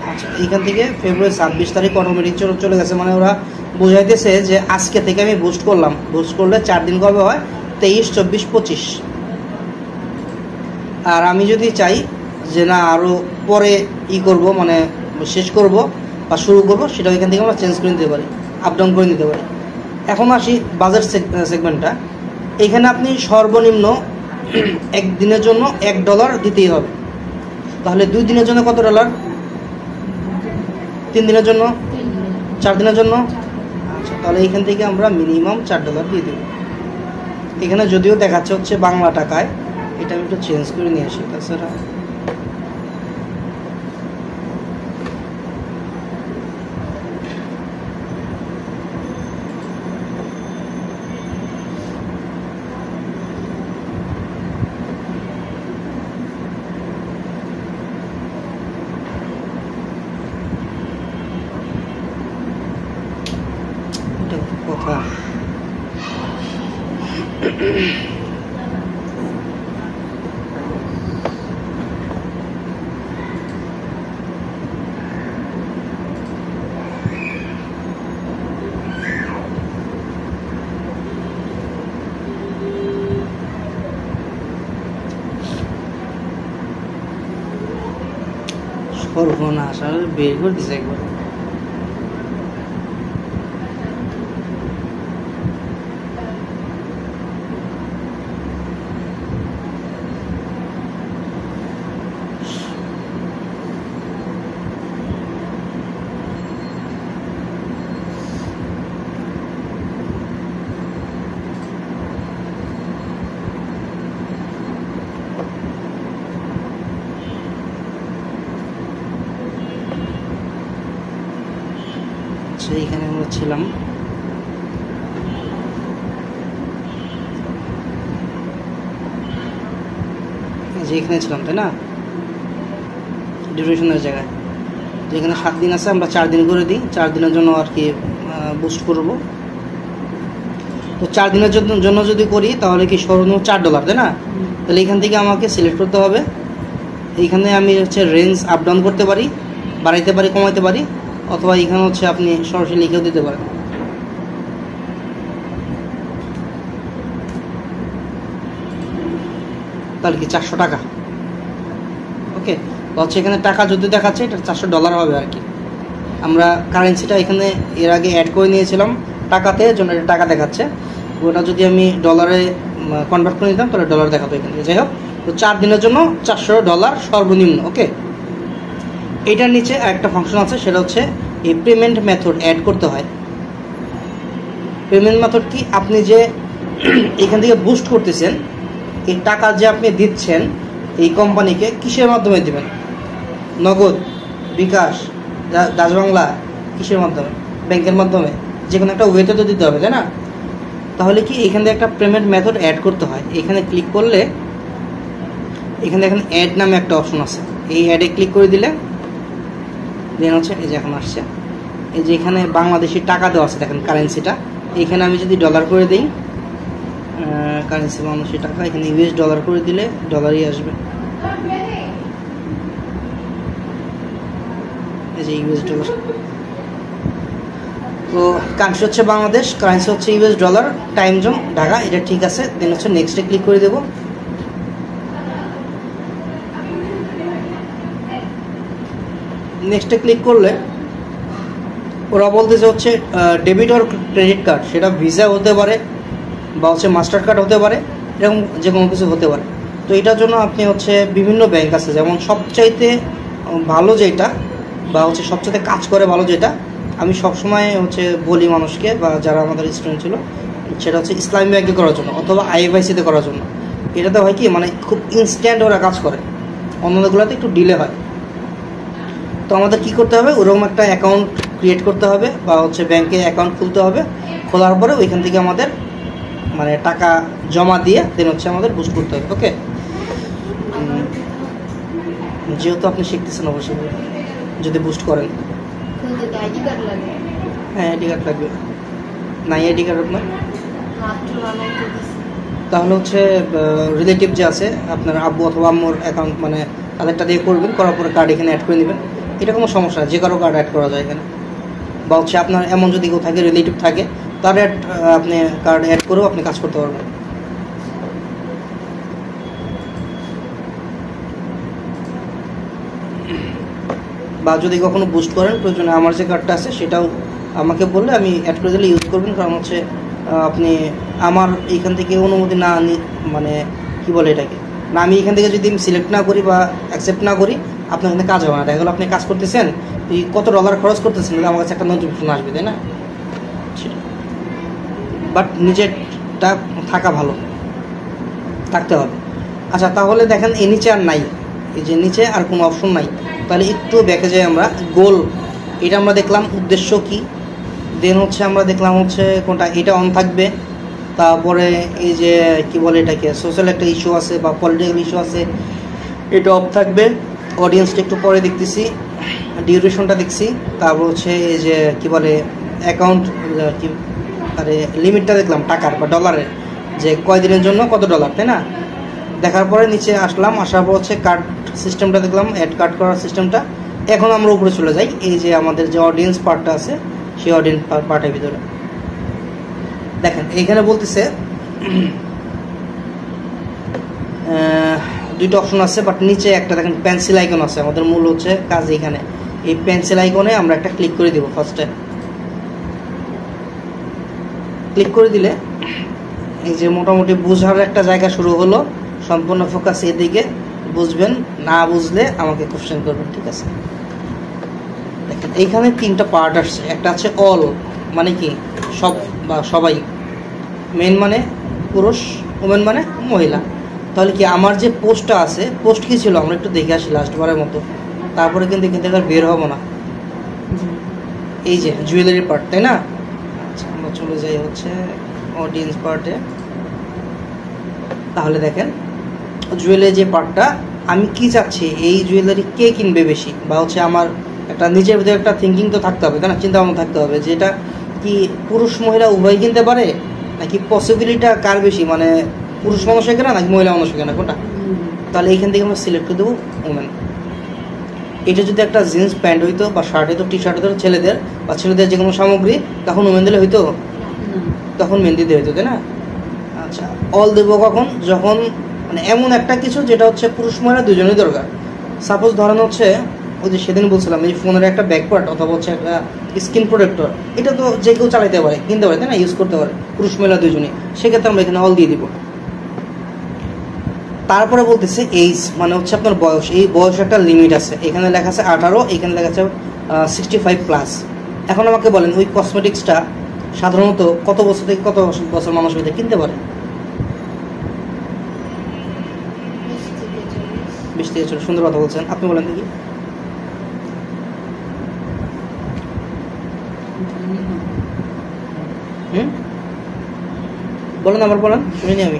আচ্ছা এইখান থেকে ফেব্রুয়ারি 26 তারিখ অটোমেটিক চলে গেছে। মানে ওরা বোঝাইতেছে যে আজকে থেকে আমি বুস্ট করলাম, বুস্ট করলে 4 দিন কবে হয়, 23, 24, 25। আর আমি যদি চাই যে না আরও পরে করব, মানে শেষ করব বা শুরু করব, সেটা এখান থেকে আমরা চেঞ্জ করে নিতে পারি, আপ ডাউন করে নিতে পারি। এখন আসি বাজেট সেগমেন্টটা। এইখানে আপনি সর্বনিম্ন 1 দিনের জন্য $1 দিতেই হবে। তাহলে 2 দিনের জন্য কত ডলার, 3 দিনের জন্য, 4 দিনের জন্য। আচ্ছা তাহলে এইখান থেকে আমরা মিনিমাম $4 দিয়ে দেব। এখানে যদিও দেখাচ্ছে হচ্ছে বাংলা টাকায়, এটা আমি একটু চেঞ্জ করে নিয়ে আসি। তাছাড়া কথা সর্বনাশ, আর বের করে দিছে একবার। এইখানে আমরা ছিলাম যে এখানে ছিলাম, তাই না, ডিউরেশনের জায়গায়। তো এখানে 7 দিন আছে, আমরা 4 দিন করে দিই, 4 দিনের জন্য আর কি বুস্ট করব। তো 4 দিনের জন্য যদি করি তাহলে কি সর্বনিম্ন $4, তাই না? তাহলে এখান থেকে আমাকে সিলেক্ট করতে হবে। এইখানে আমি হচ্ছে রেঞ্জ আপ ডাউন করতে পারি, বাড়াইতে পারি, কমাইতে পারি, অথবা এখানে হচ্ছে আপনি সরাসরি লিখেও দিতে পারেন। তাহলে কি $400, ওকে। হচ্ছে এখানে টাকা যদি দেখাচ্ছে এটা $400 হবে আর কি। আমরা কারেন্সিটা এখানে এর আগে অ্যাড করে নিয়েছিলাম টাকাতে, জন্য এটা টাকা দেখাচ্ছে। ওটা যদি আমি ডলারে কনভার্ট করে নিতাম তাহলে ডলার দেখাতো এখানে। যাই হোক, তো 4 দিনের জন্য $400 সর্বনিম্ন, ওকে। এটার নিচে আরেকটা ফাংশন আছে, সেটা হচ্ছে এই পেমেন্ট মেথড অ্যাড করতে হয়। পেমেন্ট মেথড কি, আপনি যে এখান থেকে বুস্ট করতেছেন, এই টাকা যে আপনি দিচ্ছেন এই কোম্পানিকে, কিসের মাধ্যমে দিবেন? নগদ, বিকাশ, ডাচ বাংলা, কিসের মাধ্যমে? ব্যাংকের মাধ্যমে। যে কোনো একটা ওয়েতে তো দিতে হবে, তাই না? তাহলে কি এখান থেকে একটা পেমেন্ট মেথড অ্যাড করতে হয়। এখানে ক্লিক করলে এখানে অ্যাড নামে একটা অপশন আছে, এই অ্যাডে ক্লিক করে দিলে দেন হচ্ছে এই যে এখন আসছে, এই যে এখানে বাংলাদেশি টাকা দেওয়া আছে, দেখেন কারেন্সিটা। এখানে আমি যদি ডলার করে দিই, কারেন্সি বাংলাদেশি টাকা, এখানে $US করে দিলে ডলারই আসবে। এই যে $US। তো কারেন্সি হচ্ছে বাংলাদেশ, কারেন্সি হচ্ছে $, টাইম জোন ঢাকা, এটা ঠিক আছে। দেন হচ্ছে নেক্সটে ক্লিক করে দেবো। নেক্সটে ক্লিক করলে ওরা বলতেছে হচ্ছে ডেবিট অর ক্রেডিট কার্ড, সেটা ভিসা হতে পারে বা হচ্ছে মাস্টার কার্ড হতে পারে, এরকম যে কোনো কিছু হতে পারে। তো এটার জন্য আপনি হচ্ছে বিভিন্ন ব্যাংক আছে, যেমন সবচাইতে ভালো যেটা বা হচ্ছে সবচাইতে কাজ করে ভালো যেটা, আমি সবসময় হচ্ছে বলি মানুষকে বা যারা আমাদের স্টুডেন্ট ছিল, সেটা হচ্ছে ইসলামী ব্যাংকে করার জন্য অথবা IFIC-তে করার জন্য। এটাতে হয় কি, মানে খুব ইনস্ট্যান্ট ওরা কাজ করে, অন্যগুলোতে একটু ডিলে হয়। তো আমাদের কি করতে হবে, ওরকম একটা অ্যাকাউন্ট ক্রিয়েট করতে হবে বা হচ্ছে ব্যাংকে অ্যাকাউন্ট খুলতে হবে। খোলার পরে ওইখান থেকে আমাদের মানে টাকা জমা দিয়ে দেন হচ্ছে আমাদের বুস্ট করতে হবে, ওকে। যেহেতু আপনি শিখতেছেন অবশ্যই যদি বুস্ট করেন, হ্যাঁ আইডি কার্ড লাগবে। নাই আইডি কার্ড আপনার? তাহলে হচ্ছে রিলেটিভ যে আছে আপনার আব্বু অথবা আম্মুর অ্যাকাউন্ট, মানে তাদেরটা দিয়ে করবেন, করার পরে কার্ড এখানে অ্যাড করে নেবেন। এটা কোনো সমস্যা না, যে কারো কার্ড অ্যাড করা যায় এখানে। বা হচ্ছে আপনার এমন যদি কেউ থাকে, রিলেটিভ থাকে, তার আপনি কার্ড অ্যাড করেও আপনি কাজ করতে পারবেন। বা যদি কখনো বুস্ট করেন প্রয়োজনে আমার যে কার্ডটা আছে সেটাও আমাকে বললে আমি অ্যাড করে দিলে ইউজ করবেন। কারণ হচ্ছে আপনি আমার এইখান থেকে অনুমতি না মানে কি বলে এটাকে, না আমি এখান থেকে যদি সিলেক্ট না করি বা অ্যাকসেপ্ট না করি, আপনার এখানে কাজ হবে না। দেখা গেলো আপনি কাজ করতেছেন, এই কত ডলার খরচ করতেছেন, আমার কাছে একটা নোটিফিকেশন আসবে, তাই না? বাট নিজেরটা থাকা ভালো, থাকতে হবে। আচ্ছা, তাহলে দেখেন এই নিচে আর নাই, এই যে নিচে আর কোনো অপশন নাই। তাহলে একটু ব্যাকে যাই আমরা। গোল, এটা আমরা দেখলাম উদ্দেশ্য কি, দেন হচ্ছে আমরা দেখলাম হচ্ছে কোনটা, এটা অন থাকবে। তারপরে এই যে কি বলে এটাকে, সোশ্যাল একটা ইস্যু আছে বা পলিটিক্যাল ইস্যু আছে, এটা অফ থাকবে। অডিয়েন্সটা একটু পরে দেখতেছি, ডিউরেশনটা দেখছি। তারপর হচ্ছে এই যে কি বলে অ্যাকাউন্ট কি, আরে লিমিটটা দেখলাম টাকার বা ডলারের, যে কয়দিনের জন্য কত ডলার, তাই না? দেখার পরে নিচে আসলাম, আসার পর হচ্ছে কার্ড সিস্টেমটা দেখলাম, অ্যাড কার্ড করার সিস্টেমটা। এখন আমরা উপরে চলে যাই, এই যে আমাদের যে অডিয়েন্স পার্টটা আছে সেই অডিয়েন্স পার্টের ভিতরে দেখেন এইখানে বলতেছে দুইটা অপশন আছে, বাট নিচে একটা দেখেন পেন্সিল আইকন আছে। আমাদের মূল হচ্ছে কাজ এইখানে, এই পেন্সিল আইকনে আমরা একটা ক্লিক করে দিব। ফার্স্টে ক্লিক করে দিলে এই যে মোটামুটি বোঝার একটা জায়গা শুরু হলো। সম্পূর্ণ ফোকাস এদিকে, বুঝবেন, না বুঝলে আমাকে কোশ্চেন করবেন, ঠিক আছে? দেখেন এইখানে 3টা পার্ট আসছে। একটা আছে অল, মানে কি সব বা সবাই, মেন মানে পুরুষ, ওমেন মানে মহিলা। তাহলে কি আমার যে পোস্টটা আছে, পোস্ট কি ছিল আমরা একটু দেখে আসি লাস্টবারের মতো, তারপরে কিন্তু এখান থেকে আর বের হবো না। এই যে জুয়েলারি পার্ট, তাই না? আচ্ছা, আমরা চলে যাই হচ্ছে অডিয়েন্স পার্টে। তাহলে দেখেন জুয়েলারি যে পার্টটা, আমি কি চাচ্ছি এই জুয়েলারি কে কিনবে বেশি, বা হচ্ছে আমার একটা নিজের ভিতরে একটা থিঙ্কিং তো থাকতে হবে, তাই না, চিন্তা ভাবনা থাকতে হবে যে এটা কি পুরুষ মহিলা উভয় কিনতে পারে, নাকি পসিবিলিটা কার বেশি, মানে পুরুষ মানুষের কেনা নাকি মহিলা মানুষের কেনা, কোনটা। তাহলে এইখান থেকে আমরা সিলেক্ট করে দেবো ওমেন। এটা যদি একটা জিন্স প্যান্ট হইতো বা শার্ট হইতো, টি শার্ট হইতো ছেলেদের, বা ছেলেদের যে কোনো সামগ্রী, তখন ওমেন দিলে হইতো, তখন মেহেন্দি দিয়ে হইতো, তাই না। আচ্ছা, অল দেবো কখন, যখন মানে এমন একটা কিছু যেটা হচ্ছে পুরুষ মহিলা দুজনেই দরকার। সাপোজ ধরেন হচ্ছে ওই যে সেদিন বলছিলাম এই ফোনের একটা ব্যাক পার্ট অথবা হচ্ছে একটা স্ক্রিন প্রোটেক্টর, এটা তো যে কেউ চালাইতে পারে, কিনতে পারে, তাই না, ইউজ করতে পারে পুরুষ মহিলা দুজনেই, সেক্ষেত্রে আমরা এখানে অল দিয়ে দিব। তারপরে বলতেছে এইজ, মানে হচ্ছে আপনার বয়স, এই বয়স একটা লিমিট আছে, এখানে লেখা আছে 18, এখানে লেখা আছে 65+। এখন আমাকে বলেন ওই কসমেটিক্সটা সাধারণত কত বছর থেকে কত বছর মানুষ হইতে কিনতে পারে? 20 থেকে 40। সুন্দর কথা বলছেন, আপনি বলেন দেখি। বলেন, আবার বলেন, শুনিনি আমি।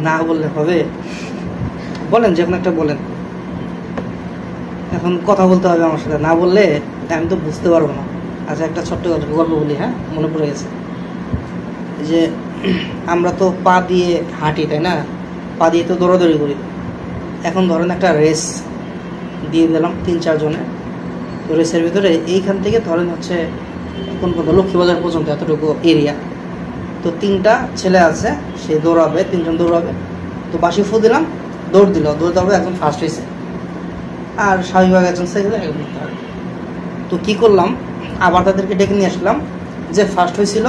না বললে হবে, বলেন যে কোনো একটা বলেন। এখন কথা বলতে হবে আমার সাথে, না বললে আমি তো বুঝতে পারবো না। আচ্ছা, একটা ছোট্ট গল্প বলি, হ্যাঁ, মনে পড়ে গেছে। যে আমরা তো পা দিয়ে হাঁটি, তাই না, পা দিয়ে তো দৌড়াদৌড়ি করি। এখন ধরেন একটা রেস দিয়ে দিলাম 3-4 জনে, তো রেসের ভিতরে এইখান থেকে ধরেন হচ্ছে কোন পর্যন্ত, লক্ষ্মীবাজার পর্যন্ত এতটুকু এরিয়া, তো 3টা ছেলে আছে, সে দৌড়াবে, 3জন দৌড়াবে, তো বাসি ফু দিলাম, দৌড় দিল, দৌড়তে হবে, একজন ফার্স্ট হয়েছে, আর স্বাভাবিকভাবে একজন সেকেন্ড, একজন থার্ড। তো কী করলাম, আবার তাদেরকে ডেকে নিয়ে আসলাম, যে ফার্স্ট হয়েছিল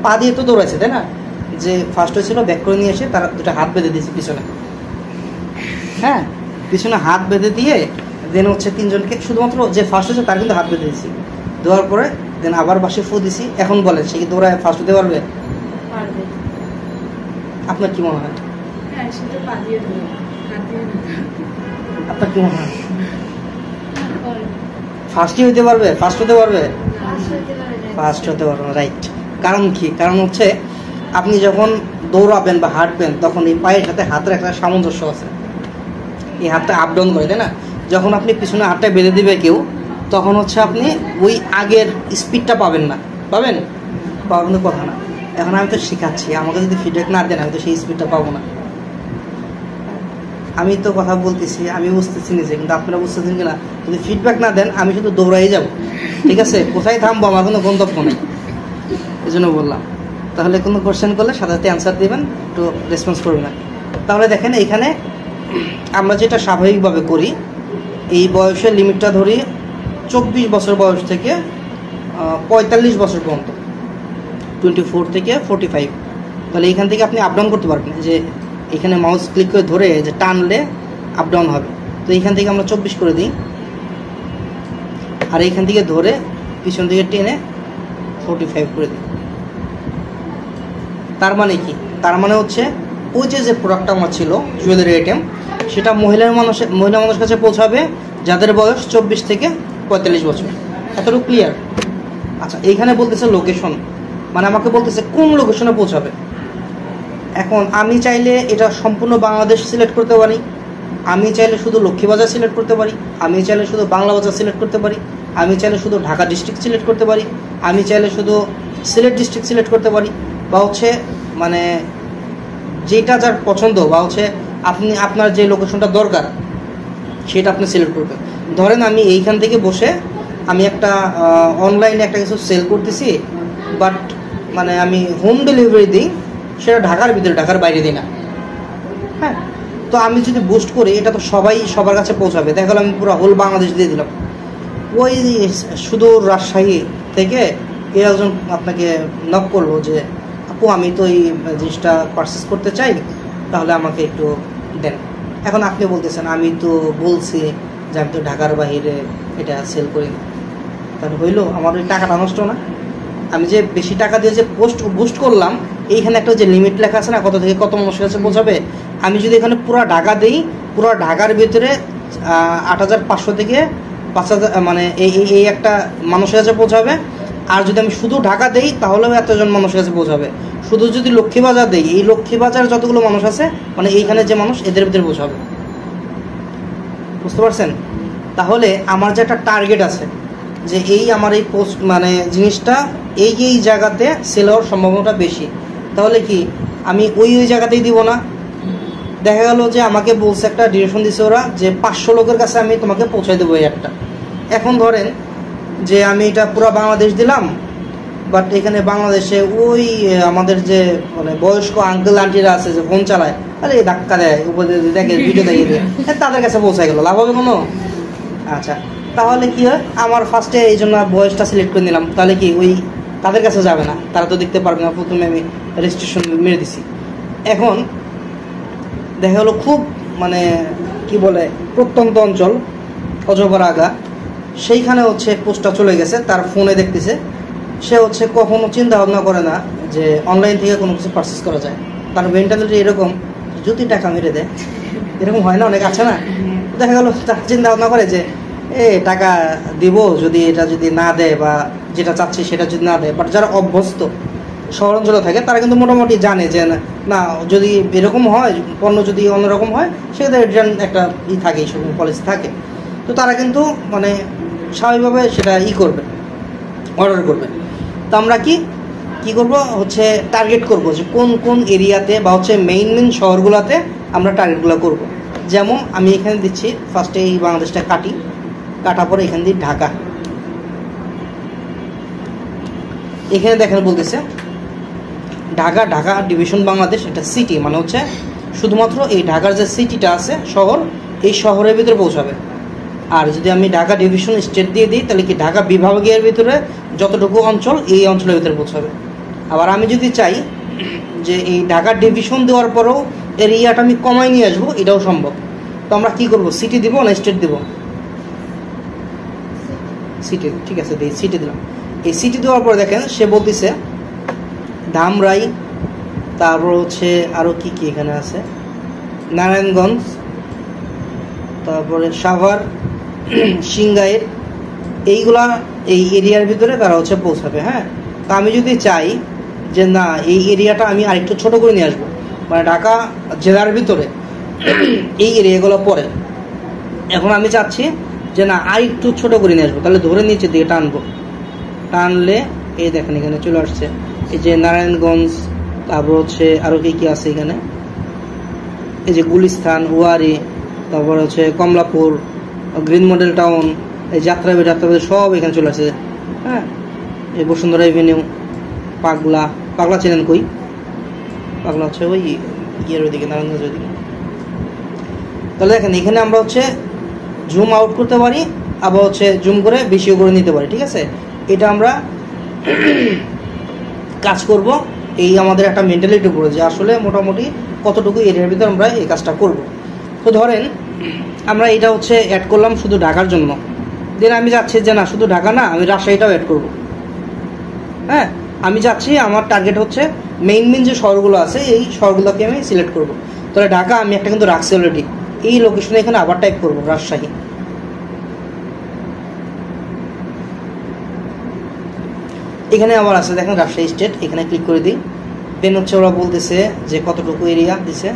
পা দিয়ে তো দৌড়াইছে, তাই না, যে ফার্স্ট হয়েছিল ব্যাক করে নিয়ে এসে তারা 2টা হাত বেঁধে দিয়েছে পিছনে, হ্যাঁ, পিছনে হাত বেঁধে দিয়ে দেন হচ্ছে 3জনকে, শুধুমাত্র যে ফার্স্ট হয়েছে তার কিন্তু হাত বেঁধে দিয়েছি, দেওয়ার পরে দেন আবার বাসে ফু দিছি। এখন বলেন সে কি দৌড়ায় ফার্স্ট হতে পারবে? আপনার কি মনে হয়? আপনার কি মনে হয় ফার্স্টই হইতে পারবে? ফার্স্ট হতে পারবে? ফার্স্ট হতে পারবে না, রাইট। কারণ কি? কারণ হচ্ছে আপনি যখন দৌড়াবেন বা হাঁটবেন তখন এই পায়ের সাথে হাতের একটা সামঞ্জস্য আছে, এই হাতটা আপ ডাউন করে, তাই না। যখন আপনি পিছনে হাতটা বেঁধে দিবে কেউ, তখন হচ্ছে আপনি ওই আগের স্পিডটা পাবেন না, পাবেন কিন্তু কথা না। এখন আমি তো শেখাচ্ছি, আমাকে যদি ফিডব্যাক না দেন আমি তো সেই স্পিডটা পাবো না। আমি তো কথা বলতেছি, আমি বুঝতেছি নিজে, কিন্তু আপনারা বুঝতেছেন কিনা, যদি ফিডব্যাক না দেন আমি শুধু দৌড়াই যাব, ঠিক আছে, কোথায় থামবো আমার কোনো গন্তব্য নেই, এই জন্য বললাম। তাহলে কোনো কোশ্চেন করলে সাথে সাথে অ্যান্সার দেবেন, একটু রেসপন্স করবেন না। তাহলে দেখেন এইখানে আমরা যেটা স্বাভাবিকভাবে করি, এই বয়সের লিমিটটা ধরি 24 বছর বয়স থেকে 45 বছর পর্যন্ত, 24 থেকে 45। তাহলে এইখান থেকে আপনি আপ ডাউন করতে পারবেন, যে এখানে মাউস ক্লিক করে ধরে যে টানলে আপ ডাউন হবে। তো এইখান থেকে আমরা 24 করে দিই, আর এইখান থেকে ধরে পিছন থেকে টেনে 45 করে দিই। তার মানে কি? তার মানে হচ্ছে ওই যে প্রোডাক্টটা আমার ছিল জুয়েলারি আইটেম, সেটা মহিলা মানুষের কাছে পৌঁছাবে যাদের বয়স 24 থেকে 45 বছর। এতটুকু ক্লিয়ার? আচ্ছা, এইখানে বলতেছে লোকেশন, মানে আমাকে বলতেছে কোন লোকেশনে পৌঁছাবে। এখন আমি চাইলে এটা সম্পূর্ণ বাংলাদেশ সিলেক্ট করতে পারি, আমি চাইলে শুধু লক্ষ্মীবাজার সিলেক্ট করতে পারি, আমি চাইলে শুধু বাংলা বাজার সিলেক্ট করতে পারি, আমি চাইলে শুধু ঢাকা ডিস্ট্রিক্ট সিলেক্ট করতে পারি, আমি চাইলে শুধু সিলেট ডিস্ট্রিক্ট সিলেক্ট করতে পারি, বা হচ্ছে মানে যেটা যার পছন্দ, বা হচ্ছে আপনি আপনার যে লোকেশনটা দরকার সেটা আপনি সিলেক্ট করবেন। ধরেন আমি এইখান থেকে বসে আমি একটা অনলাইনে একটা কিছু সেল করতেছি, বাট মানে আমি হোম ডেলিভারি দিই, সেটা ঢাকার ভিতরে, ঢাকার বাইরে দিই না, হ্যাঁ। তো আমি যদি বুস্ট করি, এটা তো সবাই সবার কাছে পৌঁছাবে, দেখা গেল আমি পুরো হোল বাংলাদেশ দিয়ে দিলাম। ওই শুধু রাজশাহী থেকে কেউ একজন আপনাকে নক করলো যে আপু আমি তো এই জিনিসটা পারচেস করতে চাই, তাহলে আমাকে একটু দেন। এখন আপনি বলতেছেন আমি তো বলছি যে আমি তো ঢাকার বাইরে এটা সেল করি না, তাহলে হইলো আমার ওই টাকাটা নষ্ট না? আমি যে বেশি টাকা দিয়ে যে বুস্ট করলাম, এইখানে একটা যে লিমিট লেখা আছে না, কত থেকে কত মানুষের কাছে পৌঁছাবে। আমি যদি এখানে পুরো ঢাকা দিই, পুরো ঢাকার ভিতরে 8500 থেকে 5000 মানে এই একটা মানুষের কাছে পৌঁছাবে। আর যদি আমি শুধু ঢাকা দেই তাহলেও এতজন মানুষের কাছে পৌঁছাবে। শুধু যদি লক্ষ্মীবাজার দেই, এই লক্ষ্মীবাজার যতগুলো মানুষ আছে মানে এইখানে যে মানুষ, এদের ভিতরে পৌঁছাবে। বুঝতে পারছেন? তাহলে আমার যে একটা টার্গেট আছে যে এই আমার এই পোস্ট মানে জিনিসটা এই জায়গাতে সেল হওয়ার সম্ভাবনাটা বেশি, তাহলে কি আমি ওই জায়গাতেই দিব না? দেখা গেল যে আমাকে বলছে, একটা ডিরেকশন দিছে ওরা যে 500 লোকের কাছে আমি তোমাকে পৌঁছাই দেবো এই একটা। এখন ধরেন যে আমি এটা পুরো বাংলাদেশ দিলাম, বাট এখানে বাংলাদেশে ওই আমাদের যে মানে বয়স্ক আঙ্কেল আন্টিরা আছে যে ফোন চালায়, আরে ধাক্কা দেয় উপরে দেখে ভিডিও দেখিয়ে দেয়, তাদের কাছে পৌঁছায় গেল, লাভ হবে কোনো? আচ্ছা, তাহলে কি হয়, আমার ফার্স্টে এই জন্য বয়সটা সিলেক্ট করে নিলাম, তাহলে কি ওই তাদের কাছে যাবে না, তারা তো দেখতে পারবে না, প্রথমে আমি রেজিস্ট্রেশন মেরে দিছি। এখন দেখা গেলো খুব মানে কি বলে প্রত্যন্ত অঞ্চল, অজপার আগা, সেইখানে হচ্ছে পোস্টটা চলে গেছে, তার ফোনে দেখতেছে, সে হচ্ছে কখনো চিন্তা ভাবনা করে না যে অনলাইন থেকে কোনো কিছু পারচেস করা যায়। তার মেন্টালিটি এরকম, যদি টাকা মেরে দেয়, এরকম হয় না, অনেক আছে না, দেখা গেলো তার চিন্তা ভাবনা করে যে টাকা দিব, যদি এটা যদি না দেয় বা যেটা চাচ্ছি সেটা যদি না দেয়। বাট যারা অভ্যস্ত শহরাঞ্চলে থাকে তারা কিন্তু মোটামুটি জানে যে না, যদি এরকম হয়, পণ্য যদি অন্যরকম হয়, সেক্ষেত্রে রিটার্ন একটা থাকে, এইসব পলিসি থাকে। তো তারা কিন্তু মানে স্বাভাবিকভাবে সেটা করবে, অর্ডার করবে। তো আমরা কি করব হচ্ছে টার্গেট করব যে কোন কোন এরিয়াতে বা হচ্ছে মেইন শহরগুলোতে আমরা টার্গেটগুলো করব। যেমন আমি এখানে দিচ্ছি ফার্স্টে এই বাংলাদেশটা কাটা পরে এখান দিয়ে ঢাকা। এখানে দেখেন বলতেছে ঢাকা ডিভিশন বাংলাদেশ, এটা সিটি, মানে হচ্ছে শুধুমাত্র এই ঢাকার যে সিটিটা আছে শহর, এই শহরের ভিতরে পৌঁছাবে। আর যদি আমি ঢাকা ডিভিশন স্টেট দিয়ে দিই, তাহলে কি ঢাকা বিভাগের ভিতরে যতটুকু অঞ্চল, এই অঞ্চলের ভিতরে পৌঁছাবে। আবার আমি যদি চাই যে এই ঢাকা ডিভিশন দেওয়ার পরেও এরিয়াটা আমি কমাই নিয়ে আসবো, এটাও সম্ভব। তো আমরা কি করব, সিটি দিব না স্টেট দিব? সিটি, ঠিক আছে, সিটি দিলাম। এই সিটি দেওয়ার পরে দেখেন সে বলতেছে ধামরাই, তারপর হচ্ছে আরও কি এখানে আছে, নারায়ণগঞ্জ, তারপরে সাভার, সিংগাইর, এইগুলা এই এরিয়ার ভিতরে তারা হচ্ছে পৌঁছাবে। হ্যাঁ, তা আমি যদি চাই যে না, এই এরিয়াটা আমি আরেকটু ছোট করে নিয়ে আসবো, মানে ঢাকা জেলার ভিতরে এই এরিয়াগুলো পড়ে, এখন আমি চাচ্ছি যে না আরেকটু ছোট করে নিয়ে আসবো, তাহলে ধরে নিচে দিকে টানলে এই দেখেন এখানে চলে আসছে এই যে নারায়ণগঞ্জ, তারপর হচ্ছে আরও কি আছে এখানে, এই যে গুলিস্তান, ওয়ারি, তারপর হচ্ছে কমলাপুর, গ্রিন মডেল টাউন, এই যাত্রাবাড়ি সব এখানে চলে আসছে। হ্যাঁ, এই বসুন্ধরা এভিনিউ, পাগলা চেনেন কই? পাগলা হচ্ছে ওই ওইদিকে, নারায়ণগঞ্জের ওইদিকে। তাহলে দেখেন এখানে আমরা হচ্ছে জুম আউট করতে পারি, আবার হচ্ছে জুম করে বেশিও করে নিতে পারি। ঠিক আছে, এটা আমরা কাজ করব এই আমাদের একটা মেন্টালিটির উপরে, যে আসলে মোটামুটি কতটুকু এরিয়ার ভিতরে আমরা এই কাজটা করব। তো ধরেন আমরা এটা হচ্ছে অ্যাড করলাম শুধু ঢাকার জন্য, দেন আমি যাচ্ছি যে না শুধু ঢাকা না, আমি রাজশাহীটাও অ্যাড করব। হ্যাঁ, আমি যাচ্ছি, আমার টার্গেট হচ্ছে মেইন যে শহরগুলো আছে এই শহরগুলোকে আমি সিলেক্ট করব। তাহলে ঢাকা আমি একটা কিন্তু রাখছি অলরেডি, এই লোকেশনে এখানে আবার টাইপ করব রাজশাহী। এখানে আবার আছে দেখেন রাজশাহী স্টেট, এখানে ক্লিক করে দিই। দেন হচ্ছে ওরা বলতেছে যে কতটুকু এরিয়া দিছে।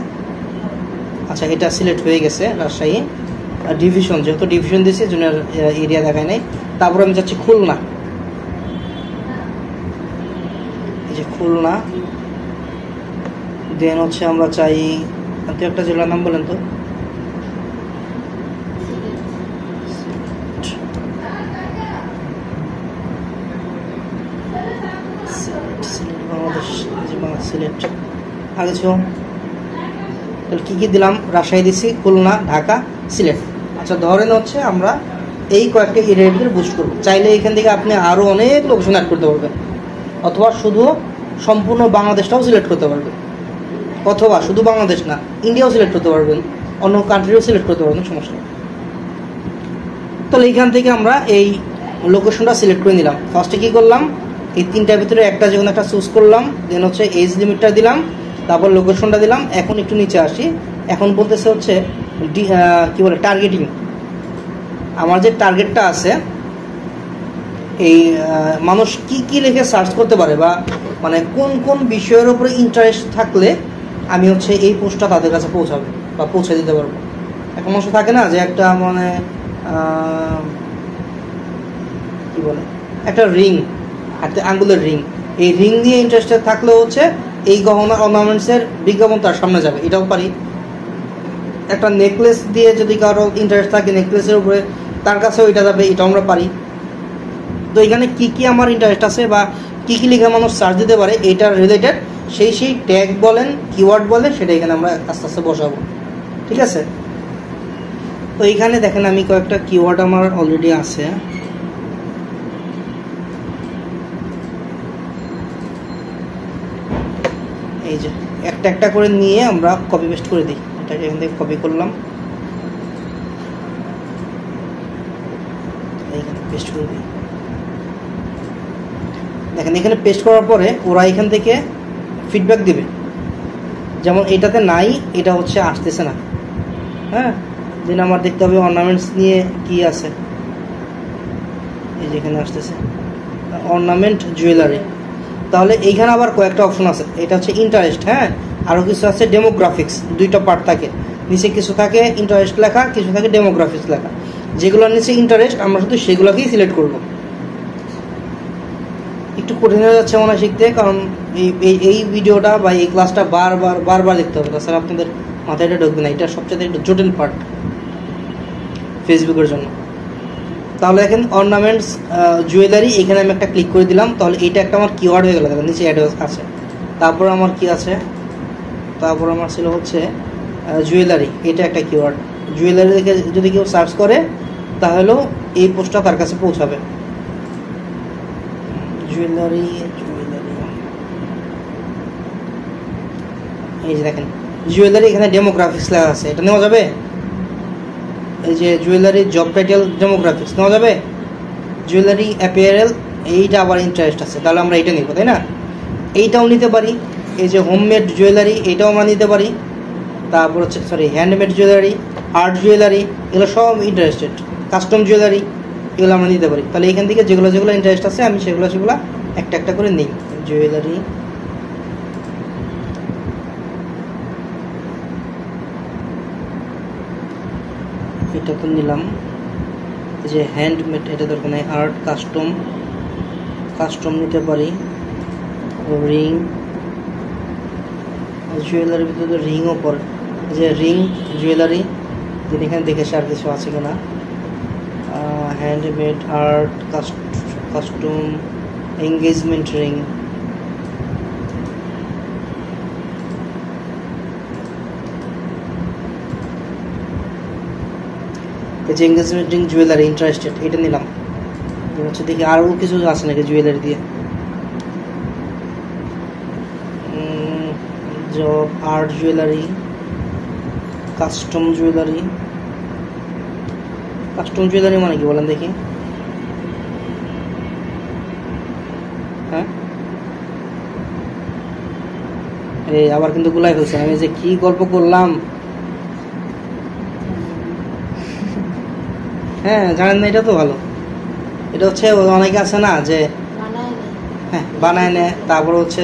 আচ্ছা, এটা সিলেক্ট হয়ে গেছে রাজশাহী ডিভিশন, যেহেতু ডিভিশন দিয়েছে জন্য এরিয়া দেখায় নাই। তারপর আমি যাচ্ছি খুলনা, এই যে খুলনা। দেন হচ্ছে আমরা চাই একটা জেলার নাম বলেন তো, সিলেট আগে ছিল। তাহলে কী দিলাম, রাজশাহী দিছি, খুলনা, ঢাকা, সিলেট। আচ্ছা, ধরেন হচ্ছে আমরা এই কয়েকটা এরিয়ার ভিতরে বুস্ট করবো। চাইলে এখান থেকে আপনি আরও অনেক লোকেশন অ্যাড করতে পারবেন, অথবা শুধু সম্পূর্ণ বাংলাদেশটাও সিলেক্ট করতে পারবেন, অথবা শুধু বাংলাদেশ না ইন্ডিয়াও সিলেক্ট করতে পারবেন, অন্য কান্ট্রিও সিলেক্ট করতে পারবেন, সমস্যা নেই। তাহলে এইখান থেকে আমরা এই লোকেশনটা সিলেক্ট করে নিলাম। ফার্স্টে কী করলাম, এই তিনটার ভিতরে একটা যে কোনো একটা চুজ করলাম, দেন হচ্ছে এজ লিমিটটা দিলাম, তারপর লোকেশনটা দিলাম। এখন একটু নিচে আসি, এখন বলতেছে হচ্ছে কি বলে টার্গেটিং। আমার যে টার্গেটটা আছে এই মানুষ কি কি লিখে সার্চ করতে পারে বা মানে কোন কোন বিষয়ের উপরে ইন্টারেস্ট থাকলে আমি হচ্ছে এই পোস্টটা তাদের কাছে পৌঁছাবে বা পৌঁছে দিতে পারবো। একটা মানুষ থাকে না যে একটা মানে কি বলে একটা রিং, হাতে আঙ্গুলের রিং, এই রিং নিয়ে ইন্টারেস্টেড থাকলে হচ্ছে এই গহনা অর্নামেন্টসের বিজ্ঞাপন তার সামনে যাবে, এটাও পারি। একটা নেকলেস দিয়ে যদি কারো ইন্টারেস্ট থাকে নেকলেসের উপরে, তার কাছেও এটা যাবে, এটাও আমরা পারি। তো এখানে কি কি আমার ইন্টারেস্ট আছে বা কি কি লিখে মানুষ সার্চ দিতে পারে এটার রিলেটেড সেই ট্যাগ বলেন কিওয়ার্ড বলেন সেটা এখানে আমরা আস্তে আস্তে বসাবো, ঠিক আছে। তো এইখানে দেখেন আমি কয়েকটা কিওয়ার্ড আমার অলরেডি আছে। এই যে একটা একটা করে নিয়ে আমরা কপি পেস্ট করে দিই। এটাকে এখান থেকে কপি করলাম, এইখানে পেস্ট করে দিই। দেখেন এখানে পেস্ট করার পরে ওরা এখান থেকে ফিডব্যাক দিবে, যেমন এটাতে নাই, এটা হচ্ছে আসতেছে না। হ্যাঁ, দেন আমার দেখতে হবে অর্নামেন্টস নিয়ে কি আছে। এই যেখানে আসতেছে অর্নামেন্ট জুয়েলারি, তাহলে এইখানে আবার কয়েকটা অপশন আছে। এটা হচ্ছে ইন্টারেস্ট, হ্যাঁ, আরও কিছু আছে ডেমোগ্রাফিক্স, দুইটা পার্ট থাকে। নিচে কিছু থাকে ইন্টারেস্ট লেখা, কিছু থাকে ডেমোগ্রাফিক্স লেখা। যেগুলোর নিচে ইন্টারেস্ট আমরা শুধু সেগুলোকেই সিলেক্ট করব। একটু কঠিন হয়ে যাচ্ছে মনে হয় শিখতে, কারণ এই ভিডিওটা বা এই ক্লাসটা বারবার দেখতে হবে, তাছাড়া আপনাদের মাথায় এটা ঢুকবে না। এটা সবচেয়ে একটা জটিল পার্ট ফেসবুকের জন্য। তাহলে দেখেন অর্নামেন্টস জুয়েলারি, এখানে আমি একটা ক্লিক করে দিলাম, তাহলে এটা একটা আমার কিওয়ার্ড হয়ে গেল। দেখেন নিচে অ্যাড আছে। তারপর আমার কি আছে, তারপর আমার ছিল হচ্ছে জুয়েলারি, এটা একটা কিওয়ার্ড। জুয়েলারি দেখে যদি কেউ সার্চ করে তাহলেও এই পোস্টটা তার কাছে পৌঁছাবে। জুয়েলারি, এই যে দেখেন জুয়েলারি, এখানে ডেমোগ্রাফিক্স লেখা আছে, এটা নেওয়া যাবে। এই যে জুয়েলারি জব টাইটেল ডেমোগ্রাফিক্স নেওয়া যাবে। জুয়েলারি অ্যাপিয়ারেল, এইটা আবার ইন্টারেস্ট আছে, তাহলে আমরা এইটা নিব, তাই না। এইটাও নিতে পারি। এই যে হোমমেড জুয়েলারি, এইটাও আমরা নিতে পারি। তারপর হচ্ছে হ্যান্ডমেড জুয়েলারি, আর্ট জুয়েলারি, এগুলো সব ইন্টারেস্টেড। কাস্টম জুয়েলারি, এগুলো আমরা নিতে পারি। তাহলে এখান থেকে যেগুলো যেগুলো ইন্টারেস্ট আছে আমি সেগুলো একটা একটা করে নিই। জুয়েলারি, এটা তো নিলাম। এই যে হ্যান্ডমেড, এটা দরকার নেই। আর্ট, কাস্টম নিতে পারি। রিং, জুয়েলারির ভিতরে রিংও পড়ে। যে রিং জুয়েলারি, দিন এখানে দেখেছি আর কিছু আছে কিনা। Handmade, art, custom, engagement ring. এই যে এঙ্গেজমেন্ট রিং জুয়েলারি ইন্টারেস্টেড, এটা নিলাম। হচ্ছে দেখি আরও কিছু আছে নাকি জুয়েলারি দিয়ে। Job, art jewellery, custom jewellery. Custom jewellery মানে কি বলেন দেখি। হ্যাঁ, এই আবার কিন্তু গুলাই ফেলছে। আমি যে কি গল্প করলাম, হ্যাঁ জানেন না, এটা তো ভালো। এটা হচ্ছে অনেকে আছে না যে হ্যাঁ বানায় নেয়, তারপর হচ্ছে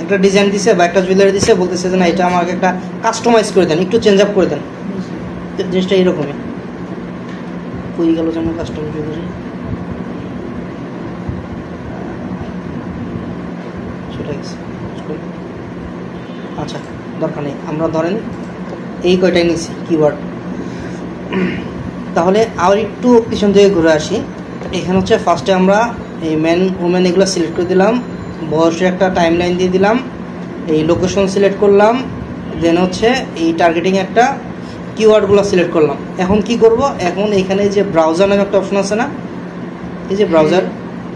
একটা ডিজাইন দিছে বা একটা জুয়েলারি দিছে, বলতেছে যে না এটা আমাকে একটা কাস্টমাইজ করে দেন, একটু চেঞ্জ আপ করে দেন। জিনিসটা এরকমই। কই গেল যেন কাস্টম জুয়েলারি, সেটা গেছে। আচ্ছা দরকার নেই, আমরা ধরেন এই কয়টাই নিচ্ছি কিওয়ার্ড। তাহলে আর একটু পিছন থেকে ঘুরে আসি। এখানে হচ্ছে ফার্স্টে আমরা এই ম্যান ওমেন এগুলো সিলেক্ট করে দিলাম, বয়সের একটা টাইম লাইন দিয়ে দিলাম, এই লোকেশন সিলেক্ট করলাম, দেন হচ্ছে এই টার্গেটিং একটা কিওয়ার্ডগুলো সিলেক্ট করলাম। এখন কি করব, এখন এখানে যে ব্রাউজার নামে একটা অপশন আছে না, এই যে ব্রাউজার,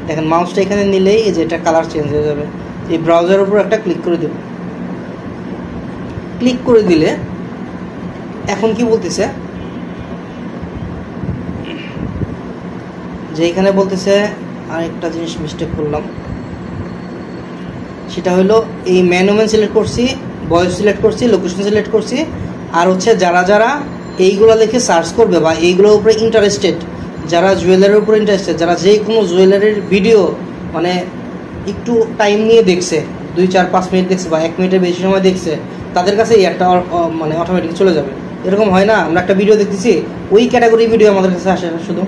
দেখেন মাউসটা এখানে নিলেই এই যে এটা কালার চেঞ্জ হয়ে যাবে। এই ব্রাউজারের উপর একটা ক্লিক করে দেব। ক্লিক করে দিলে এখন কি বলতেছে যে এখানে বলতেছে আরেকটা জিনিস মিস্টেক করলাম, সেটা হলো এই ম্যান ওমেন সিলেক্ট করছি, বয়স সিলেক্ট করছি, লোকেশন সিলেক্ট করছি, আর হচ্ছে যারা যারা এইগুলো দেখে সার্চ করবে বা এইগুলোর উপরে ইন্টারেস্টেড, যারা জুয়েলারির উপর ইন্টারেস্টেড, যারা যে কোনো জুয়েলারির ভিডিও মানে একটু টাইম নিয়ে দেখছে, 2-4-5 মিনিট দেখছে বা 1 মিনিটের বেশি সময় দেখছে, তাদের কাছে এই একটা মানে অটোমেটিক চলে যাবে। এরকম হয় না, আমরা একটা ভিডিও দেখতেছি, ওই ক্যাটাগরি ভিডিও আমাদের কাছে আসে না শুধু।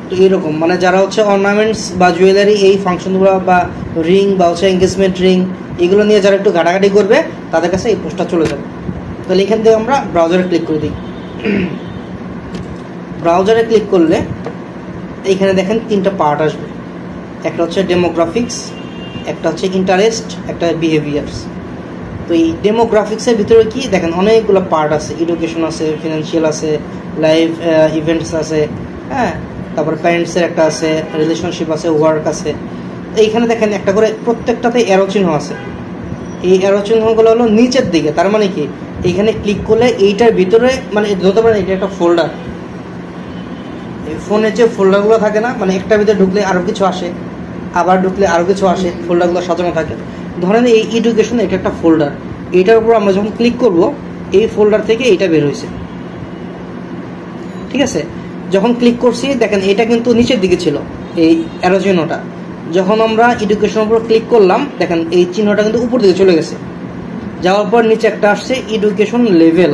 তো এরকম মানে যারা হচ্ছে অর্নামেন্টস বা জুয়েলারি এই ফাংশনগুলো বা রিং বা হচ্ছে এঙ্গেজমেন্ট রিং এগুলো নিয়ে যারা একটু ঘাটাঘাটি করবে তাদের কাছে এই পোস্টটা চলে যাবে। তাহলে এখান থেকে আমরা ব্রাউজারে ক্লিক করে দিই। ব্রাউজারে ক্লিক করলে এইখানে দেখেন 3টা পার্ট আসবে, একটা হচ্ছে ডেমোগ্রাফিক্স, একটা হচ্ছে ইন্টারেস্ট, একটা বিহেভিয়ার্স। তো এই ডেমোগ্রাফিক্সের ভিতরে কি দেখেন অনেকগুলো পার্ট আছে, এডুকেশন আছে, ফিনান্সিয়াল আছে, লাইফ ইভেন্টস আছে, হ্যাঁ, তারপর প্যারেন্টসের একটা আছে, রিলেশনশিপ আছে, ওয়ার্ক আছে। এইখানে দেখেন একটা করে প্রত্যেকটাতে অ্যারো চিহ্ন আছে। এই অ্যারো চিহ্নগুলো হলো নিচের দিকে, তার মানে কি এইখানে ক্লিক করলে এইটার ভিতরে মানে ধরতে পারেন এটা একটা ফোল্ডার। এই ফোনের যে ফোল্ডারগুলো থাকে না, মানে একটার ভিতরে ঢুকলে আরও কিছু আসে, আবার ঢুকলে আরও কিছু আসে, ফোল্ডারগুলো সাজানো থাকে। ধরেন এই এডুকেশন এটা একটা ফোল্ডার, এইটার উপর আমরা যখন ক্লিক করব এই ফোল্ডার থেকে এইটা বের হয়েছে, ঠিক আছে। যখন ক্লিক করছি দেখেন এটা কিন্তু নিচের দিকে ছিল এই অ্যারো চিহ্নটা, যখন আমরা এডুকেশনের উপর ক্লিক করলাম দেখেন এই চিহ্নটা কিন্তু উপর দিকে চলে গেছে, যাওয়ার পর নিচে একটা আসছে এডুকেশন লেভেল,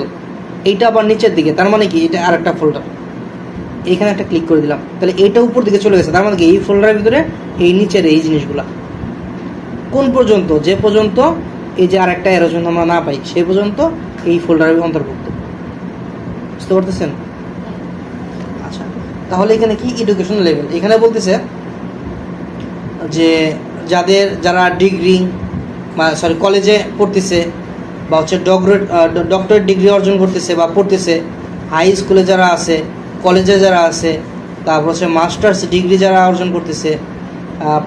এইটা আবার নিচের দিকে, তার মানে কি এটা আর একটা ফোল্ডার। এইখানে একটা ক্লিক করে দিলাম, তাহলে এইটা উপর দিকে চলে গেছে, তার মানে কি এই ফোল্ডারের ভিতরে এই নিচের এই জিনিসগুলা কোন পর্যন্ত, যে পর্যন্ত এই যে আর একটা অ্যারো চিহ্ন আমরা না পাই সেই পর্যন্ত এই ফোল্ডারের অন্তর্ভুক্ত। বুঝতে পারতেছেন? আচ্ছা, তাহলে এখানে কি এডুকেশন লেভেল, এখানে বলতেছে যে যারা ডিগ্রি বা কলেজে পড়তেছে বা হচ্ছে ডক্টরেট ডিগ্রি অর্জন করতেছে বা পড়তেছে, হাই স্কুলে যারা আছে, কলেজে যারা আছে, তারপর হচ্ছে মাস্টার্স ডিগ্রি যারা অর্জন করতেছে,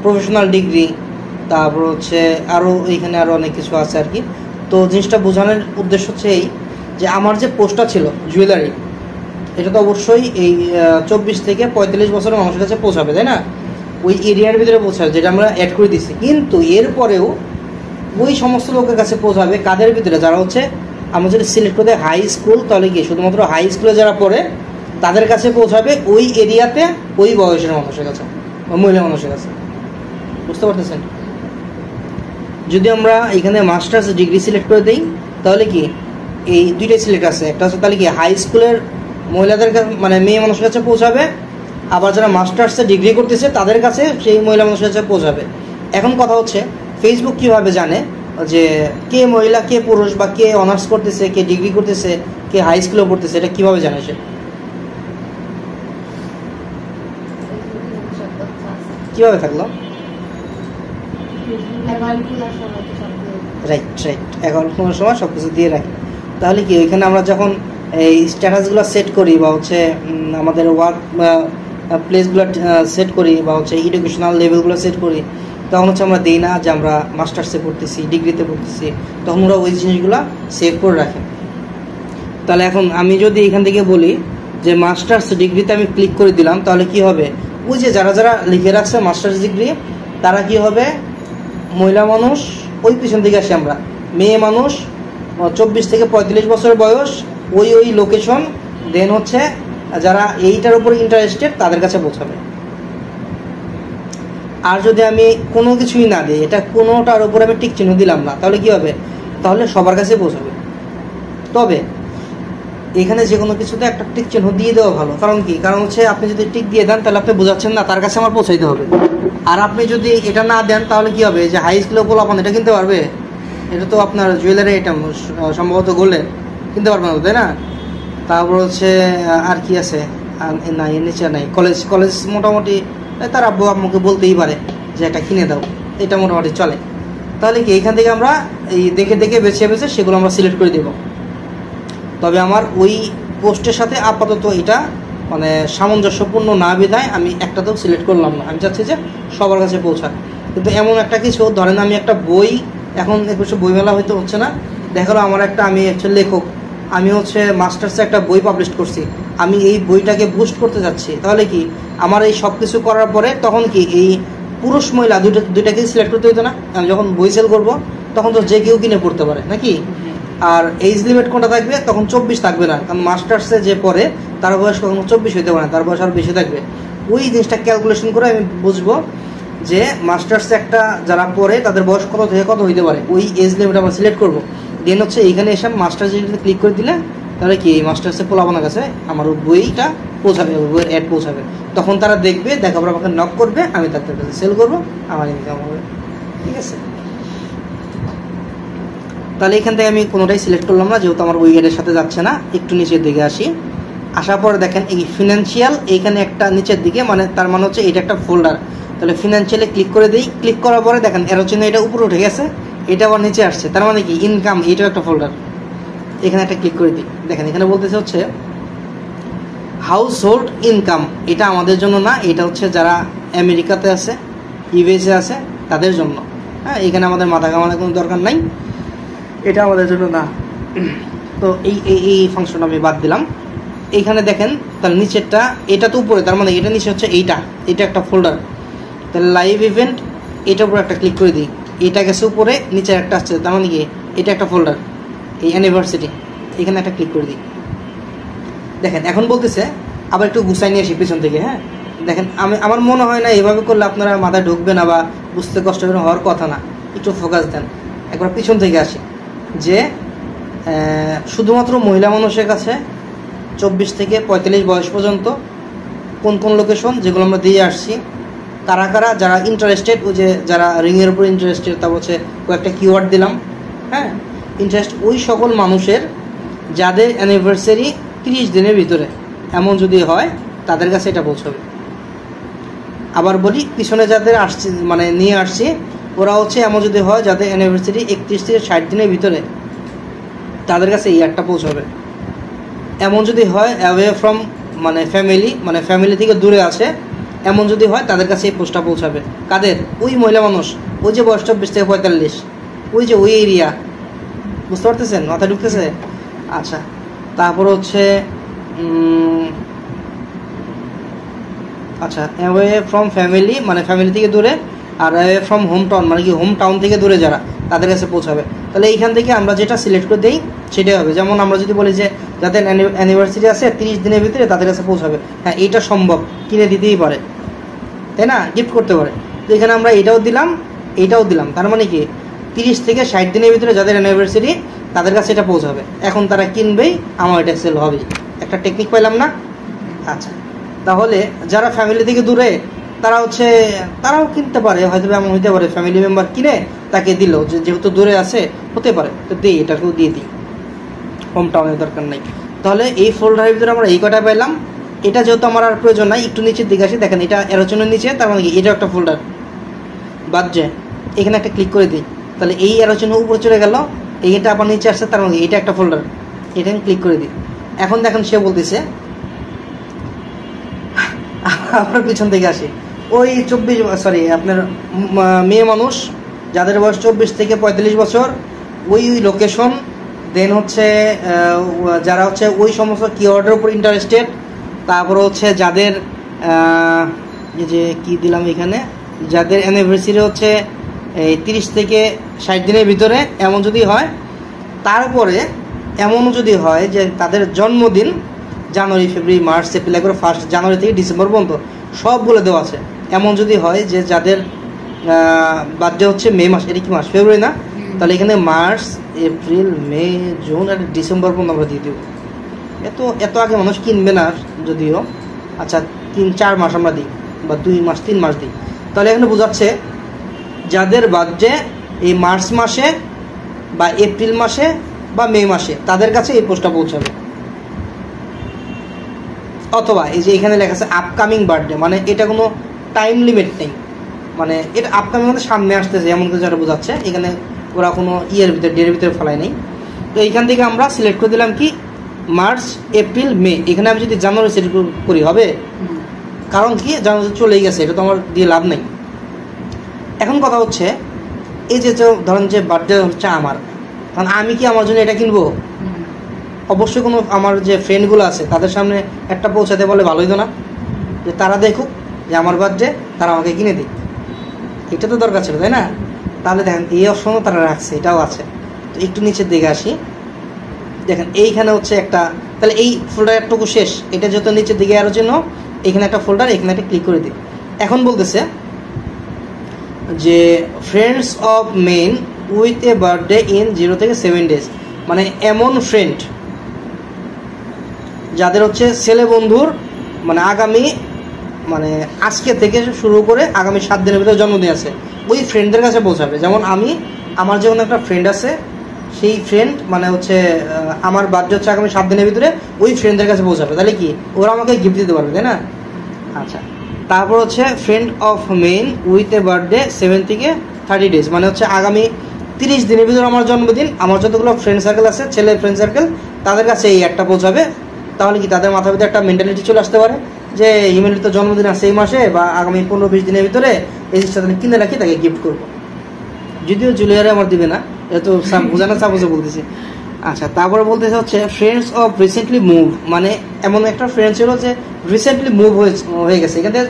প্রফেশনাল ডিগ্রি, তারপর হচ্ছে আরও এইখানে আরও অনেক কিছু আছে আর কি। তো জিনিসটা বোঝানোর উদ্দেশ্য হচ্ছে এই যে আমার যে পোস্টটা ছিল জুয়েলারি, এটা তো অবশ্যই এই 24 থেকে 45 বছরের মানুষের কাছে পৌঁছাবে, তাই না? ওই এরিয়ার ভিতরে পৌঁছাবে যেটা আমরা অ্যাড করে দিচ্ছি, কিন্তু এরপরেও ওই সমস্ত লোকের কাছে পৌঁছাবে কাদের ভিতরে, যারা হচ্ছে আমরা যদি সিলেক্ট করে দেয় হাই স্কুল, তাহলে কি শুধুমাত্র হাই স্কুলে যারা পড়ে তাদের কাছে পৌঁছাবে, ওই এরিয়াতে ওই বয়সের মানুষের কাছে বা মহিলা মানুষের কাছে। বুঝতে পারতেছেন? যদি আমরা এখানে মাস্টার্স ডিগ্রি সিলেক্ট করে দিই তাহলে কি এই দুইটাই সিলেক্ট আছে, একটা হচ্ছে তাহলে কি হাই স্কুলের মহিলাদের কাছে মানে মেয়ে মানুষের কাছে পৌঁছাবে, আবার যারা মাস্টার্সে ডিগ্রি করতেছে তাদের কাছে সেই মহিলা মানুষের কাছে পৌঁছাবে। এখন কথা হচ্ছে ফেসবুক কিভাবে জানে যে কে মহিলা কে পুরুষ বা কে অনার্স করতেছে, কে ডিগ্রি করতেছে, কে হাই স্কুলে পড়তেছে, এটা কিভাবে জানে সে? কিভাবে থাকলো? রাইট, অ্যাকাউন্ট খোলার সময় সব কিছু দিয়ে রাখি। তাহলে কি ওইখানে আমরা যখন এই স্ট্যাটাসগুলো সেট করি বা হচ্ছে আমাদের ওয়ার্ক প্লেসগুলো সেট করি বা হচ্ছে এডুকেশনাল লেভেলগুলো সেট করি, তখন হচ্ছে আমরা দিই না যে আমরা মাস্টার্সে পড়তেছি, ডিগ্রিতে পড়তেছি, তখন ওরা ওই জিনিসগুলো সেভ করে রাখে। তাহলে এখন আমি যদি এখান থেকে বলি যে মাস্টার্স ডিগ্রিতে আমি ক্লিক করে দিলাম, তাহলে কি হবে, ওই যে যারা যারা লিখে রাখছে মাস্টার্স ডিগ্রি তারা কি হবে মহিলা মানুষ, ওই পিছন থেকে আসি আমরা মেয়ে মানুষ 24 থেকে 45 বছর বয়স, ওই লোকেশন, দেন হচ্ছে যারা এইটার উপর ইন্টারেস্টেড তাদের কাছে পৌঁছাবে। আর যদি আমি কোনো কিছুই না দিই, এটা কোনোটার উপর আমি টিক চিহ্ন দিলাম না, তাহলে কি হবে, তাহলে সবার কাছে পৌঁছাবে। তবে এখানে যে কোনো কিছুতে একটা টিক চিহ্ন দিয়ে দেওয়া ভালো, কারণ কি, কারণ হচ্ছে আপনি যদি টিক দিয়ে দেন তাহলে আপনি বোঝাচ্ছেন না তার কাছে আমার পৌঁছাইতে হবে। আর আপনি যদি এটা না দেন তাহলে কি হবে, যে হাই স্কুলে পোলাপান এটা কিনতে পারবে, এটা তো আপনার জুয়েলারি আইটেম সম্ভবত গোল্ডের কিনতে পারবে না, তাই না? তারপর হচ্ছে আর কি আছে, না এর নিচে নাই, কলেজ মোটামুটি তার আব্বু আম্মুকে বলতেই পারে যে এটা কিনে দাও, এটা মোটামুটি চলে। তাহলে কি এখান থেকে আমরা এই দেখে দেখে বেছে বেছে সেগুলো আমরা সিলেক্ট করে দেব। তবে আমার ওই পোস্টের সাথে আপাতত এটা মানে সামঞ্জস্যপূর্ণ না বিধায় আমি একটাতেও সিলেক্ট করলাম না, আমি চাচ্ছি যে সবার কাছে পৌঁছাক। কিন্তু এমন একটা কিছু ধরেন আমি একটা বই, এখন একটু বই মেলা হয়তো হচ্ছে না, দেখা গেলো আমার আমি হচ্ছে লেখক, আমি হচ্ছে মাস্টার্সে একটা বই পাবলিশ করছি, আমি এই বইটাকে বুস্ট করতে যাচ্ছি, তাহলে কি আমার এই সব কিছু করার পরে তখন কি এই পুরুষ মহিলা দুইটাকেই সিলেক্ট করতে হতো না? আমি যখন বই সেল করবো তখন তো যে কেউ কিনে পড়তে পারে নাকি? আর এজ লিমিট কোনটা থাকবে, তখন 24 থাকবে না, কারণ মাস্টার্সে যে পড়ে তার বয়স কখনো 24 হইতে পারে না, তার বয়স আরও বেশি থাকবে। ওই জিনিসটা ক্যালকুলেশন করে আমি বুঝবো যে মাস্টার্সে একটা যারা পড়ে তাদের বয়স কত থেকে কত হইতে পারে, ওই এজ লিমিট আমরা সিলেক্ট করবো। দেন হচ্ছে এইখানে এসে মাস্টার্স ক্লিক করে দিলে তাহলে কি এই মাস্টার্সে পোলাবানোর কাছে আমার বইটা পৌঁছাবে, বইয়ের অ্যাড পৌঁছাবে, তখন তারা দেখবে, দেখার পর আমাকে নক করবে, আমি তাদের কাছে সেল করবো, আমার ইনকাম হবে। ঠিক আছে, তাহলে এখান থেকে আমি কোনোটাই সিলেক্ট করলাম না, যেহেতু আমার ওই অ্যাডের সাথে যাচ্ছে না। একটু নিচের দিকে আসি, আসার পরে দেখেন এই ফিনান্সিয়াল এইখানে একটা নিচের দিকে, মানে তার মানে হচ্ছে এটা একটা ফোল্ডার। তাহলে ফিনান্সিয়ালে ক্লিক করে দিই, ক্লিক করার পরে দেখেন এর চিহ্ন এটা উপরে উঠে গেছে, এটা আবার নিচে আসছে, তার মানে কি ইনকাম, এটাও একটা ফোল্ডার। এখানে একটা ক্লিক করে দিই, দেখেন এখানে বলতেছে হচ্ছে হাউস হোল্ড ইনকাম, এটা আমাদের জন্য না, এটা হচ্ছে যারা আমেরিকাতে আছে, ইউএসএ আছে তাদের জন্য। হ্যাঁ, এখানে আমাদের মাথা ঘামানোর কোনো দরকার নাই, এটা আমাদের জন্য না। তো এই ফাংশনটা আমি বাদ দিলাম। এইখানে দেখেন তাহলে নিচেরটা, এটা তো উপরে, তার মানে এটা নিচে হচ্ছে এটা একটা ফোল্ডার। তাহলে লাইভ ইভেন্ট, এটার উপরে একটা ক্লিক করে দিই, এটা গেছে উপরে, নিচে একটা আসছে, তার মানে কি এটা একটা ফোল্ডার, এই অ্যানিভার্সিটি, এখানে একটা ক্লিক করে দিই। দেখেন এখন বলতেছে আবার একটু গুছাই নিয়ে আসি পিছন থেকে। হ্যাঁ, দেখেন আমার মনে হয় না এভাবে করলে আপনারা মাথায় ঢুকবে না বা বুঝতে কষ্ট হওয়ার কথা না, একটু ফোকাস দেন। একবার পিছন থেকে আসি, যে শুধুমাত্র মহিলা মানুষের কাছে 24 থেকে 45 বয়স পর্যন্ত কোন কোন লোকেশন যেগুলো আমরা দিয়ে আসছি, কারা কারা যারা ইন্টারেস্টেড, ওই যে যারা রিংয়ের উপর ইন্টারেস্টেড, তারপর হচ্ছে কয়েকটা কিওয়ার্ড দিলাম। হ্যাঁ, ইন্টারেস্ট ওই সকল মানুষের যাদের অ্যানিভার্সারি 30 দিনের ভিতরে এমন যদি হয় তাদের কাছে এটা পৌঁছবে। আবার বলি, পিছনে যাদের আসছি মানে নিয়ে আসছি ওরা হচ্ছে এমন যদি হয় যাদের অ্যানিভার্সারি 31 থেকে 60 দিনের ভিতরে, তাদের কাছে এই একটা পৌঁছবে। এমন যদি হয় অ্যাওয়ে ফ্রম মানে ফ্যামিলি থেকে দূরে আছে, এমন যদি হয় তাদের কাছে এই পোস্টটা পৌঁছাবে। কাদের? ওই মহিলা মানুষ, ওই যে বয়স 24 থেকে 45, ওই যে ওই এরিয়া, বুঝতে পারতেছেন? মাথায় ঢুকতেছে? আচ্ছা, তারপর হচ্ছে আচ্ছা, অ্যাওয়ে ফ্রম ফ্যামিলি মানে ফ্যামিলি থেকে দূরে, আর অ্যাওয়ে ফ্রম হোম টাউন মানে কি হোম টাউন থেকে দূরে যারা, তাদের কাছে পৌঁছাবে। তাহলে এইখান থেকে আমরা যেটা সিলেক্ট করে দিই সেটাই হবে। যেমন আমরা যদি বলি যে যাদের অ্যানিভার্সারি আছে 30 দিনের ভিতরে তাদের কাছে পৌঁছাবে, হ্যাঁ এইটা সম্ভব, কিনে দিতেই পারে, তাই না, গিফট করতে পারে। তো এখানে আমরা এটাও দিলাম, এইটাও দিলাম, তার মানে কি 30 থেকে 60 দিনের ভিতরে যাদের অ্যানিভার্সারি তাদের কাছে এটা পৌঁছাবে। এখন তারা কিনবেই, আমার এটা সেল হবেই। একটা টেকনিক পাইলাম না? আচ্ছা, তাহলে যারা ফ্যামিলি থেকে দূরে তারা হচ্ছে তারাও কিনতে পারে, হয়তো এমন হইতে পারে ফ্যামিলি মেম্বার কিনে তাকে দিল, যেহেতু দূরে আছে হতে পারে, তো দিই, এটাকেও দিয়ে দিই, হোম টাউনের দরকার নাই। তাহলে এই ফোল্ডারের ভিতরে আমরা এই কটা পাইলাম। এটা যেহেতু আমার আর প্রয়োজন নাই, একটু নিচের দিকে আসি, দেখেন এটা এরোচনের নিচে, তার মানে কি এটাও একটা ফোল্ডার বাদ যায়। এখানে একটা ক্লিক করে দিই, তাহলে এই এরোচনের উপরে চলে গেল, এইটা আবার নিচে আসছে, তার মানে এটা একটা ফোল্ডার, এটা আমি ক্লিক করে দিই। এখন দেখেন সে বলতেছে, আপনার পিছন থেকে আসি, ওই 24 আপনার মেয়ে মানুষ যাদের বয়স 24 থেকে 45 বছর, ওই লোকেশন, দেন হচ্ছে যারা হচ্ছে ওই সমস্ত কিওয়ার্ডের উপর ইন্টারেস্টেড, তারপর হচ্ছে যাদের যে কি দিলাম এখানে, যাদের অ্যানিভার্সারি হচ্ছে 30 থেকে 60 দিনের ভিতরে এমন যদি হয়, তারপরে এমনও যদি হয় যে তাদের জন্মদিন জানুয়ারি, ফেব্রুয়ারি, মার্চ, এপ্রিল, একবার 1 জানুয়ারি থেকে ডিসেম্বর পর্যন্ত সব বলে দেওয়া আছে। এমন যদি হয় যে যাদের বার্থডে হচ্ছে মে মাস, এটা কি মাস? ফেব্রুয়ারি না? তাহলে এখানে মার্চ, এপ্রিল, মে, জুন আর ডিসেম্বর পর্যন্ত আমরা দিয়ে দেবো। এত আগে মানুষ কিনবে না যদিও, আচ্ছা 3-4 মাস আমরা দিই, বা 2 মাস 3 মাস দিই। তাহলে এখানে বোঝাচ্ছে যাদের বার্থডে এই মার্চ মাসে বা এপ্রিল মাসে বা মে মাসে তাদের কাছে এই পোস্টটা পৌঁছাবে। অথবা এই যে এখানে লেখা আছে আপকামিং বার্থডে, মানে এটা কোনো টাইম লিমিট নেই, মানে এটা আপকামিং মানে সামনে আসতেছে এমন কিছু একটা বোঝাচ্ছে। এখানে ওরা কোনো ডের ভিতরে ফেলায় নেই। তো এইখান থেকে আমরা সিলেক্ট করে দিলাম কি মার্চ, এপ্রিল, মে। এখানে আমি যদি জানুয়ারি সিলেক্ট করি হবে, কারণ কি জানুয়ারি চলেই গেছে, এটা তো আমার দিয়ে লাভ নেই। এখন কথা হচ্ছে এই যে ধরেন যে বার্থডে হচ্ছে আমার, কারণ আমি কি আমার জন্য এটা কিনবো? অবশ্যই কোনো আমার যে ফ্রেন্ডগুলো আছে তাদের সামনে একটা পৌঁছাতে বলে ভালো হইতো না, যে তারা দেখুক যে আমার বার্থডে, তারা আমাকে কিনে দিক, এটা তো দরকার ছিল, তাই না? তাহলে দেখেন এই অপশনও তারা রাখছে, এটাও আছে। তো একটু নিচের দিকে আসি, দেখেন এইখানে হচ্ছে একটা, তাহলে এই ফোল্ডারটুকু শেষ। এটা যত নিচের দিকে আরও জন্য এখানে একটা ফোল্ডার, এখানে একটা ক্লিক করে দিই। এখন বলতেছে যে friends of men with a birthday in 0 থেকে 7 days, মানে এমন ফ্রেন্ড যাদের হচ্ছে ছেলে বন্ধুর মানে আগামী মানে আজকে থেকে শুরু করে আগামী 7 দিনের ভিতরে জন্মদিন আছে, ওই ফ্রেন্ডদের কাছে পৌঁছাবে। যেমন আমার যে কোনো একটা ফ্রেন্ড আছে, সেই ফ্রেন্ড মানে হচ্ছে আমার বার্থডে হচ্ছে আগামী 7 দিনের ভিতরে, ওই ফ্রেন্ডদের কাছে পৌঁছাবে। তাহলে কি ওরা আমাকে গিফট দিতে পারবে, তাই না? আচ্ছা, তারপর হচ্ছে friend of main with a birthday 7 থেকে 30 days, মানে হচ্ছে আগামী 30 দিনের ভিতরে আমার জন্মদিন, আমার যতগুলো ফ্রেন্ড সার্কেল আছে, ছেলে ফ্রেন্ড সার্কেল, তাদের কাছে এই একটা পৌঁছাবে। তাহলে কি তাদের মাথার ভিতরে একটা মেন্টালিটি চলে আসতে পারে যে হিমেলের তো জন্মদিন আছে এই মাসে বা আগামী 15-20 দিনের ভিতরে, এই জিনিসটা কিনে রাখি, তাকে গিফট করবো। যদিও জুলিয়ারে আমার দিবে না, এত বোঝানো সাপোজে বলতেছি। আচ্ছা, তারপরে বলতেছে হচ্ছে ফ্রেন্ডস অফ রিসেন্টলি মুভ, মানে এমন একটা ফ্রেন্ড ছিল যে রিসেন্টলি মুভ হয়ে গেছে, এখান থেকে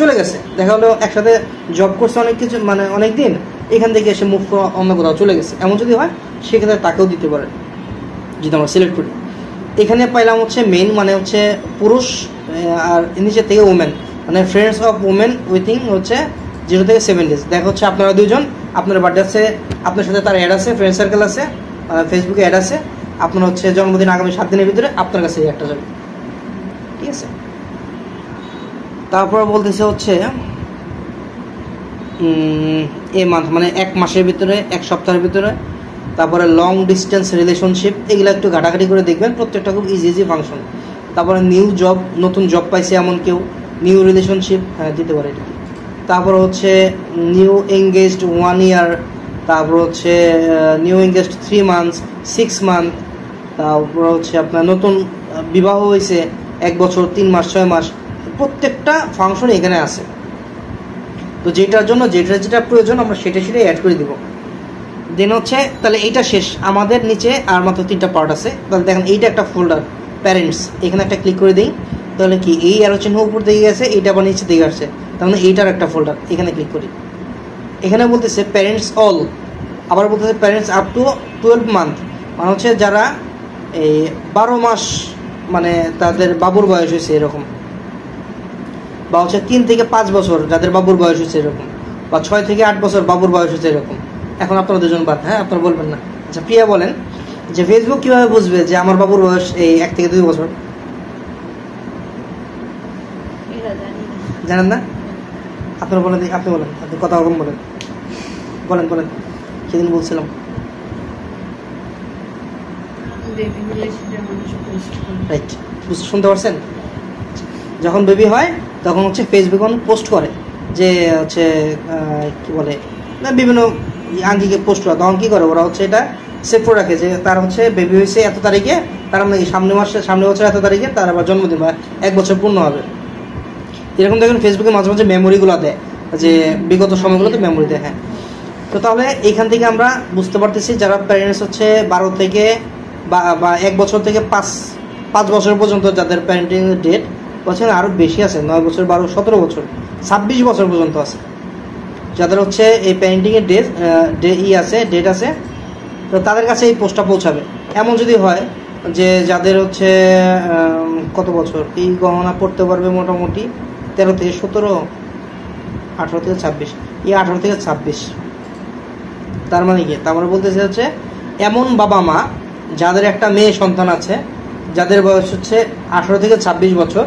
চলে গেছে, দেখা হলো একসাথে জব করছে অনেক কিছু, মানে অনেক দিন, এখান থেকে এসে মুভ করে অন্য কোথাও চলে গেছে, এমন যদি হয় সেক্ষেত্রে তাকেও দিতে পারে যদি আমরা সিলেক্ট করি। এখানে পাইলাম হচ্ছে মেন, মানে হচ্ছে পুরুষ, আর নিচে থেকে ওমেন, মানে ফ্রেন্ডস অফ ওমেন উইথিং হচ্ছে 0 থেকে 7 days। দেখা হচ্ছে আপনারা দুইজন, আপনার বার্থডে আছে, আপনার সাথে তার অ্যাড আছে, ফ্রেন্ড সার্কেল আছে, ফেসবুকে অ্যাড আছে, আপনার হচ্ছে জন্মদিন আগামী 7 দিনের ভিতরে আপনার কাছে এই একটা যাবে, ঠিক আছে। তারপর বলতেছে হচ্ছে এ মান্থ, মানে 1 মাসের ভিতরে, 1 সপ্তাহের ভিতরে। তারপরে লং ডিস্টেন্স রিলেশনশিপ, এগুলো একটু ঘাটাঘাটি করে দেখবেন, প্রত্যেকটা খুব ইজি ফাংশন। তারপরে নিউ জব, নতুন জব পাইছে এমন কেউ, নিউ রিলেশনশিপ, হ্যাঁ দিতে পারে এটা। তারপর হচ্ছে নিউ এঙ্গেজড 1 year, তারপর হচ্ছে নিউ এঙ্গেজড 3 months, 6 months, তারপর হচ্ছে আপনার নতুন বিবাহ হয়েছে 1 বছর, 3 মাস, 6 মাস, প্রত্যেকটা ফাংশন এখানে আছে। তো যেটার জন্য যেটা প্রয়োজন আমরা সেটাই অ্যাড করে দিব। দেন হচ্ছে তাহলে এইটা শেষ, আমাদের নিচে আর মাত্র 3টা পার্ট আছে। তাহলে দেখেন এইটা একটা ফোল্ডার প্যারেন্টস, এখানে একটা ক্লিক করে দিই, তাহলে কি এই অ্যারো চিহ্ন উপর দিকে গেছে, এইটা আবার নিচে দিকে আসছে, তাহলে এইটার একটা ফোল্ডার, এখানে ক্লিক করি। এখানে বলতেছে প্যারেন্টস অল, আবার বলতেছে প্যারেন্টস আপ টু 12 month, মানে হচ্ছে যারা এই 12 মাস মানে তাদের বাবুর বয়স হয়েছে এরকম, বা হচ্ছে 3 থেকে 5 বছর যাদের বাবুর বয়স হয়েছে এরকম, বা 6 থেকে 8 বছর বাবুর বয়স হয়েছে এরকম। এখন আপনারা দুজন বাদ, হ্যাঁ আপনারা বলবেন না। আচ্ছা, প্রিয়া বলেন যে ফেসবুক কিভাবে বুঝবে যে আমার বাবুর বয়স এই 1 থেকে 2 বছর? জানেন না? আপনারা বলেন, আপনি বলেন, আপনি কথা কম বলেন, বলেন। সেদিন বলছিলাম রাইট, শুনতে পারছেন? যখন বেবি হয় তখন হচ্ছে ফেসবুকে অনেক পোস্ট করে, যে হচ্ছে কি বলে না, বিভিন্ন আঙ্গিকে পোস্ট করে, তখন কি করে ওরা হচ্ছে এটা সেভ করে রাখে যে তার হচ্ছে বেবি হয়েছে এত তারিখে, তার নাকি সামনে বছর এত তারিখে তার আবার জন্মদিন বা 1 বছর পূর্ণ হবে। এরকম দেখুন ফেসবুকে মাঝে মাঝে মেমোরিগুলো দেয়, যে বিগত সময়গুলোতে মেমোরি দেয়। হ্যাঁ, তো তাহলে এইখান থেকে আমরা বুঝতে পারতেছি যারা প্যারেন্টস হচ্ছে 12 থেকে বা 1 বছর থেকে 5 বছর পর্যন্ত যাদের প্যারেন্টিং ডেট, বলছেন আরও বেশি আছে, 9 বছর, 12, 17 বছর, 26 বছর পর্যন্ত আছে যাদের হচ্ছে এই প্যারেন্টিংয়ের ডেট আছে, তো তাদের কাছে এই পোস্টটা পৌঁছাবে। এমন যদি হয় যে যাদের হচ্ছে কত বছর, এই গণনা করতে পারবে মোটামুটি 13 থেকে 17, 18 থেকে 26, এই 18 থেকে 26, তার মানে কি, তার মানে বলতেছে হচ্ছে এমন বাবা মা যাদের একটা মেয়ে সন্তান আছে, যাদের বয়স হচ্ছে 18 থেকে 26 বছর,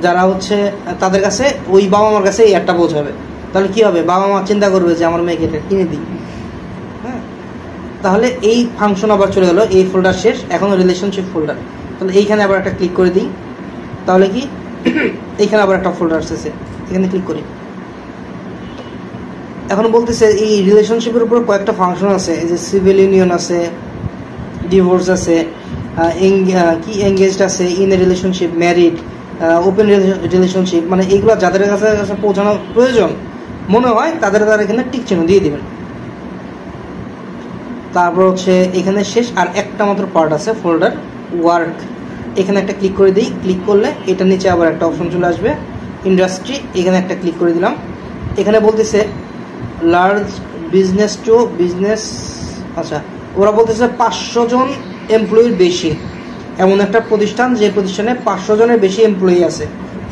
যারা হচ্ছে তাদের কাছে ওই বাবা মার কাছে এই একটা পৌঁছাবে। তাহলে কি হবে, বাবা মা চিন্তা করবে যে আমার মেয়েকে এটা কিনে দিই। হ্যাঁ, তাহলে এই ফাংশন আবার চলে গেলো, এই ফোল্ডার শেষ, এখন রিলেশনশিপ ফোল্ডার। তাহলে এইখানে আবার একটা ক্লিক করে দিই, তাহলে কি এইখানে আবার একটা ফোল্ডার আসতেছে, এখানে ক্লিক করি। এখন বলতেছে এই রিলেশনশিপের উপর কয়েকটা ফাংশন আছে, এই যে সিভিল ইউনিয়ন আছে, ডিভোর্স আছে, কি এঙ্গেজড আছে, in a relationship, married, open relationship, মানে এইগুলো যাদের কাছে পৌঁছানো প্রয়োজন মনে হয় তাদের এখানে টিক চিহ্ন দিয়ে দিবেন। তারপর হচ্ছে এখানে শেষ, আর একটা মাত্র পার্ট আছে ফোল্ডার ওয়ার্ক, এখানে একটা ক্লিক করে দিই। ক্লিক করলে এটা নিচে আবার একটা অপশন চলে আসবে ইন্ডাস্ট্রি, এখানে একটা ক্লিক করে দিলাম। এখানে বলতেছে লার্জ বিজনেস টু বিজনেস, আচ্ছা ওরা বলতেছে 500 জন এমপ্লয়ির বেশি, এমন একটা প্রতিষ্ঠান যে প্রতিষ্ঠানে 500 জনের বেশি এমপ্লয়ি আছে,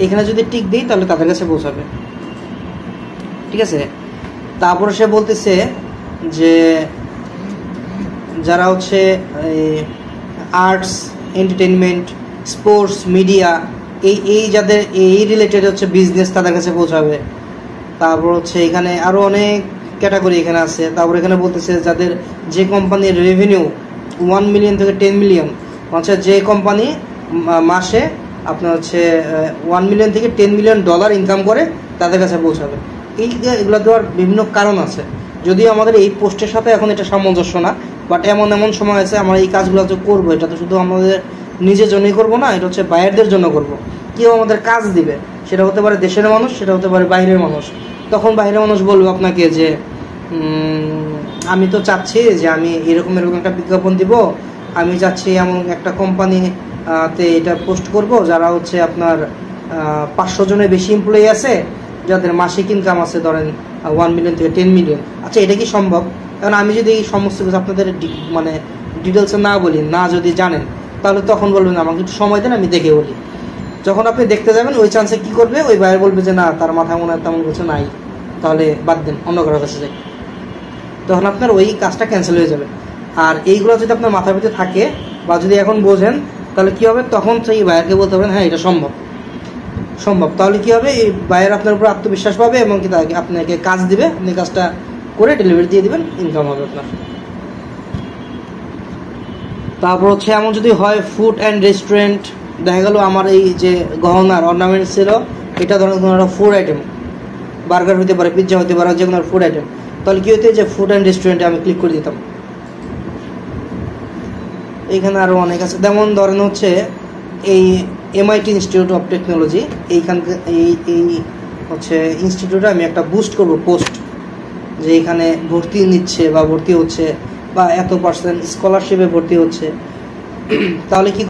এখানে যদি টিক দিই তাহলে তাদের কাছে পৌঁছাবে। ঠিক আছে, তারপরে সে বলতেছে যে যারা হচ্ছে আর্টস, এন্টারটেনমেন্ট, স্পোর্টস, মিডিয়া, এই যাদের এই রিলেটেড হচ্ছে বিজনেস, তাদের কাছে পৌঁছাবে। তারপর হচ্ছে এখানে আরও অনেক ক্যাটাগরি এখানে আছে। তারপর এখানে বলতেছে যাদের যে কোম্পানির রেভিনিউ 1 মিলিয়ন থেকে 10 মিলিয়ন, হচ্ছে যে কোম্পানি মাসে আপনার হচ্ছে 1 মিলিয়ন থেকে 10 মিলিয়ন ডলার ইনকাম করে, তাদের কাছে পৌঁছাবে। এগুলো দেওয়ার বিভিন্ন কারণ আছে, যদিও আমাদের এই পোস্টের সাথে এখন এটা সামঞ্জস্য না, বাট এমন সময় আছে আমরা এই কাজগুলো যে করবো, এটা তো শুধু আমাদের নিজের জন্যই করবো না, এটা হচ্ছে বাইরের জন্য করব। কেউ আমাদের কাজ দিবে, সেটা হতে পারে দেশের মানুষ, সেটা হতে পারে বাইরের মানুষ। তখন বাইরের মানুষ বলবে আপনাকে যে আমি তো চাচ্ছি যে আমি এরকম একটা বিজ্ঞাপন দিব, আমি চাচ্ছি এমন একটা কোম্পানিতে এটা পোস্ট করব যারা হচ্ছে আপনার 500 জনের বেশি এমপ্লয়ি আছে, যাদের মাসিক ইনকাম আছে ধরেন 1 মিলিয়ন থেকে 10 মিলিয়ন। আচ্ছা, এটা কি সম্ভব? কারণ আমি যদি এই সমস্ত কিছু আপনাদের মানে ডিটেলসে না বলি, না যদি জানেন, তাহলে তখন বলবেন আমাকে একটু সময় দেন, আমি দেখে বলি। যখন আপনি দেখতে যাবেন, ওই চান্সে কি করবে, ওই বাইরে বলবে যে না, তার মাথায় মনে হয় তেমন কিছু নাই, তাহলে বাদ দেন, অন্য কারোর কাছে যাই। তখন আপনার ওই কাজটা ক্যান্সেল হয়ে যাবে। আর এইগুলো যদি আপনার মাথার ভিতরে থাকে বা যদি এখন বোঝেন, তাহলে কি হবে, তখন সেই বায়ারকে বলতে পারেন হ্যাঁ এটা সম্ভব। তাহলে কি হবে, এই বায়ার আপনার উপর আত্মবিশ্বাস পাবে এবং কি তাকে আপনাকে কাজ দিবে, আপনি কাজটা করে ডেলিভারি দিয়ে দিবেন, ইনকাম হবে আপনার। তারপর হচ্ছে এমন যদি হয় ফুড অ্যান্ড রেস্টুরেন্ট, দেখা গেল আমার এই যে গহনার অর্নামেন্টস ছিল, এটা ধরেন কোনো একটা ফুড আইটেম, বার্গার হতে পারে, পিৎজা হতে পারে, যে কোনো ফুড আইটেম, তাহলে কি হতো, যে ফুড অ্যান্ড রেস্টুরেন্টে আমি ক্লিক করে দিতাম। এইখানে আরও অনেক আছে, যেমন ধরেন হচ্ছে এই MIT ইনস্টিটিউট অফ টেকনোলজি, এইখানকার এই হচ্ছে ইনস্টিটিউটে আমি একটা বুস্ট করব পোস্ট, যে এখানে ভর্তি নিচ্ছে বা ভর্তি হচ্ছে বা এত % স্কলারশিপে ভর্তি হচ্ছে। তাহলে কি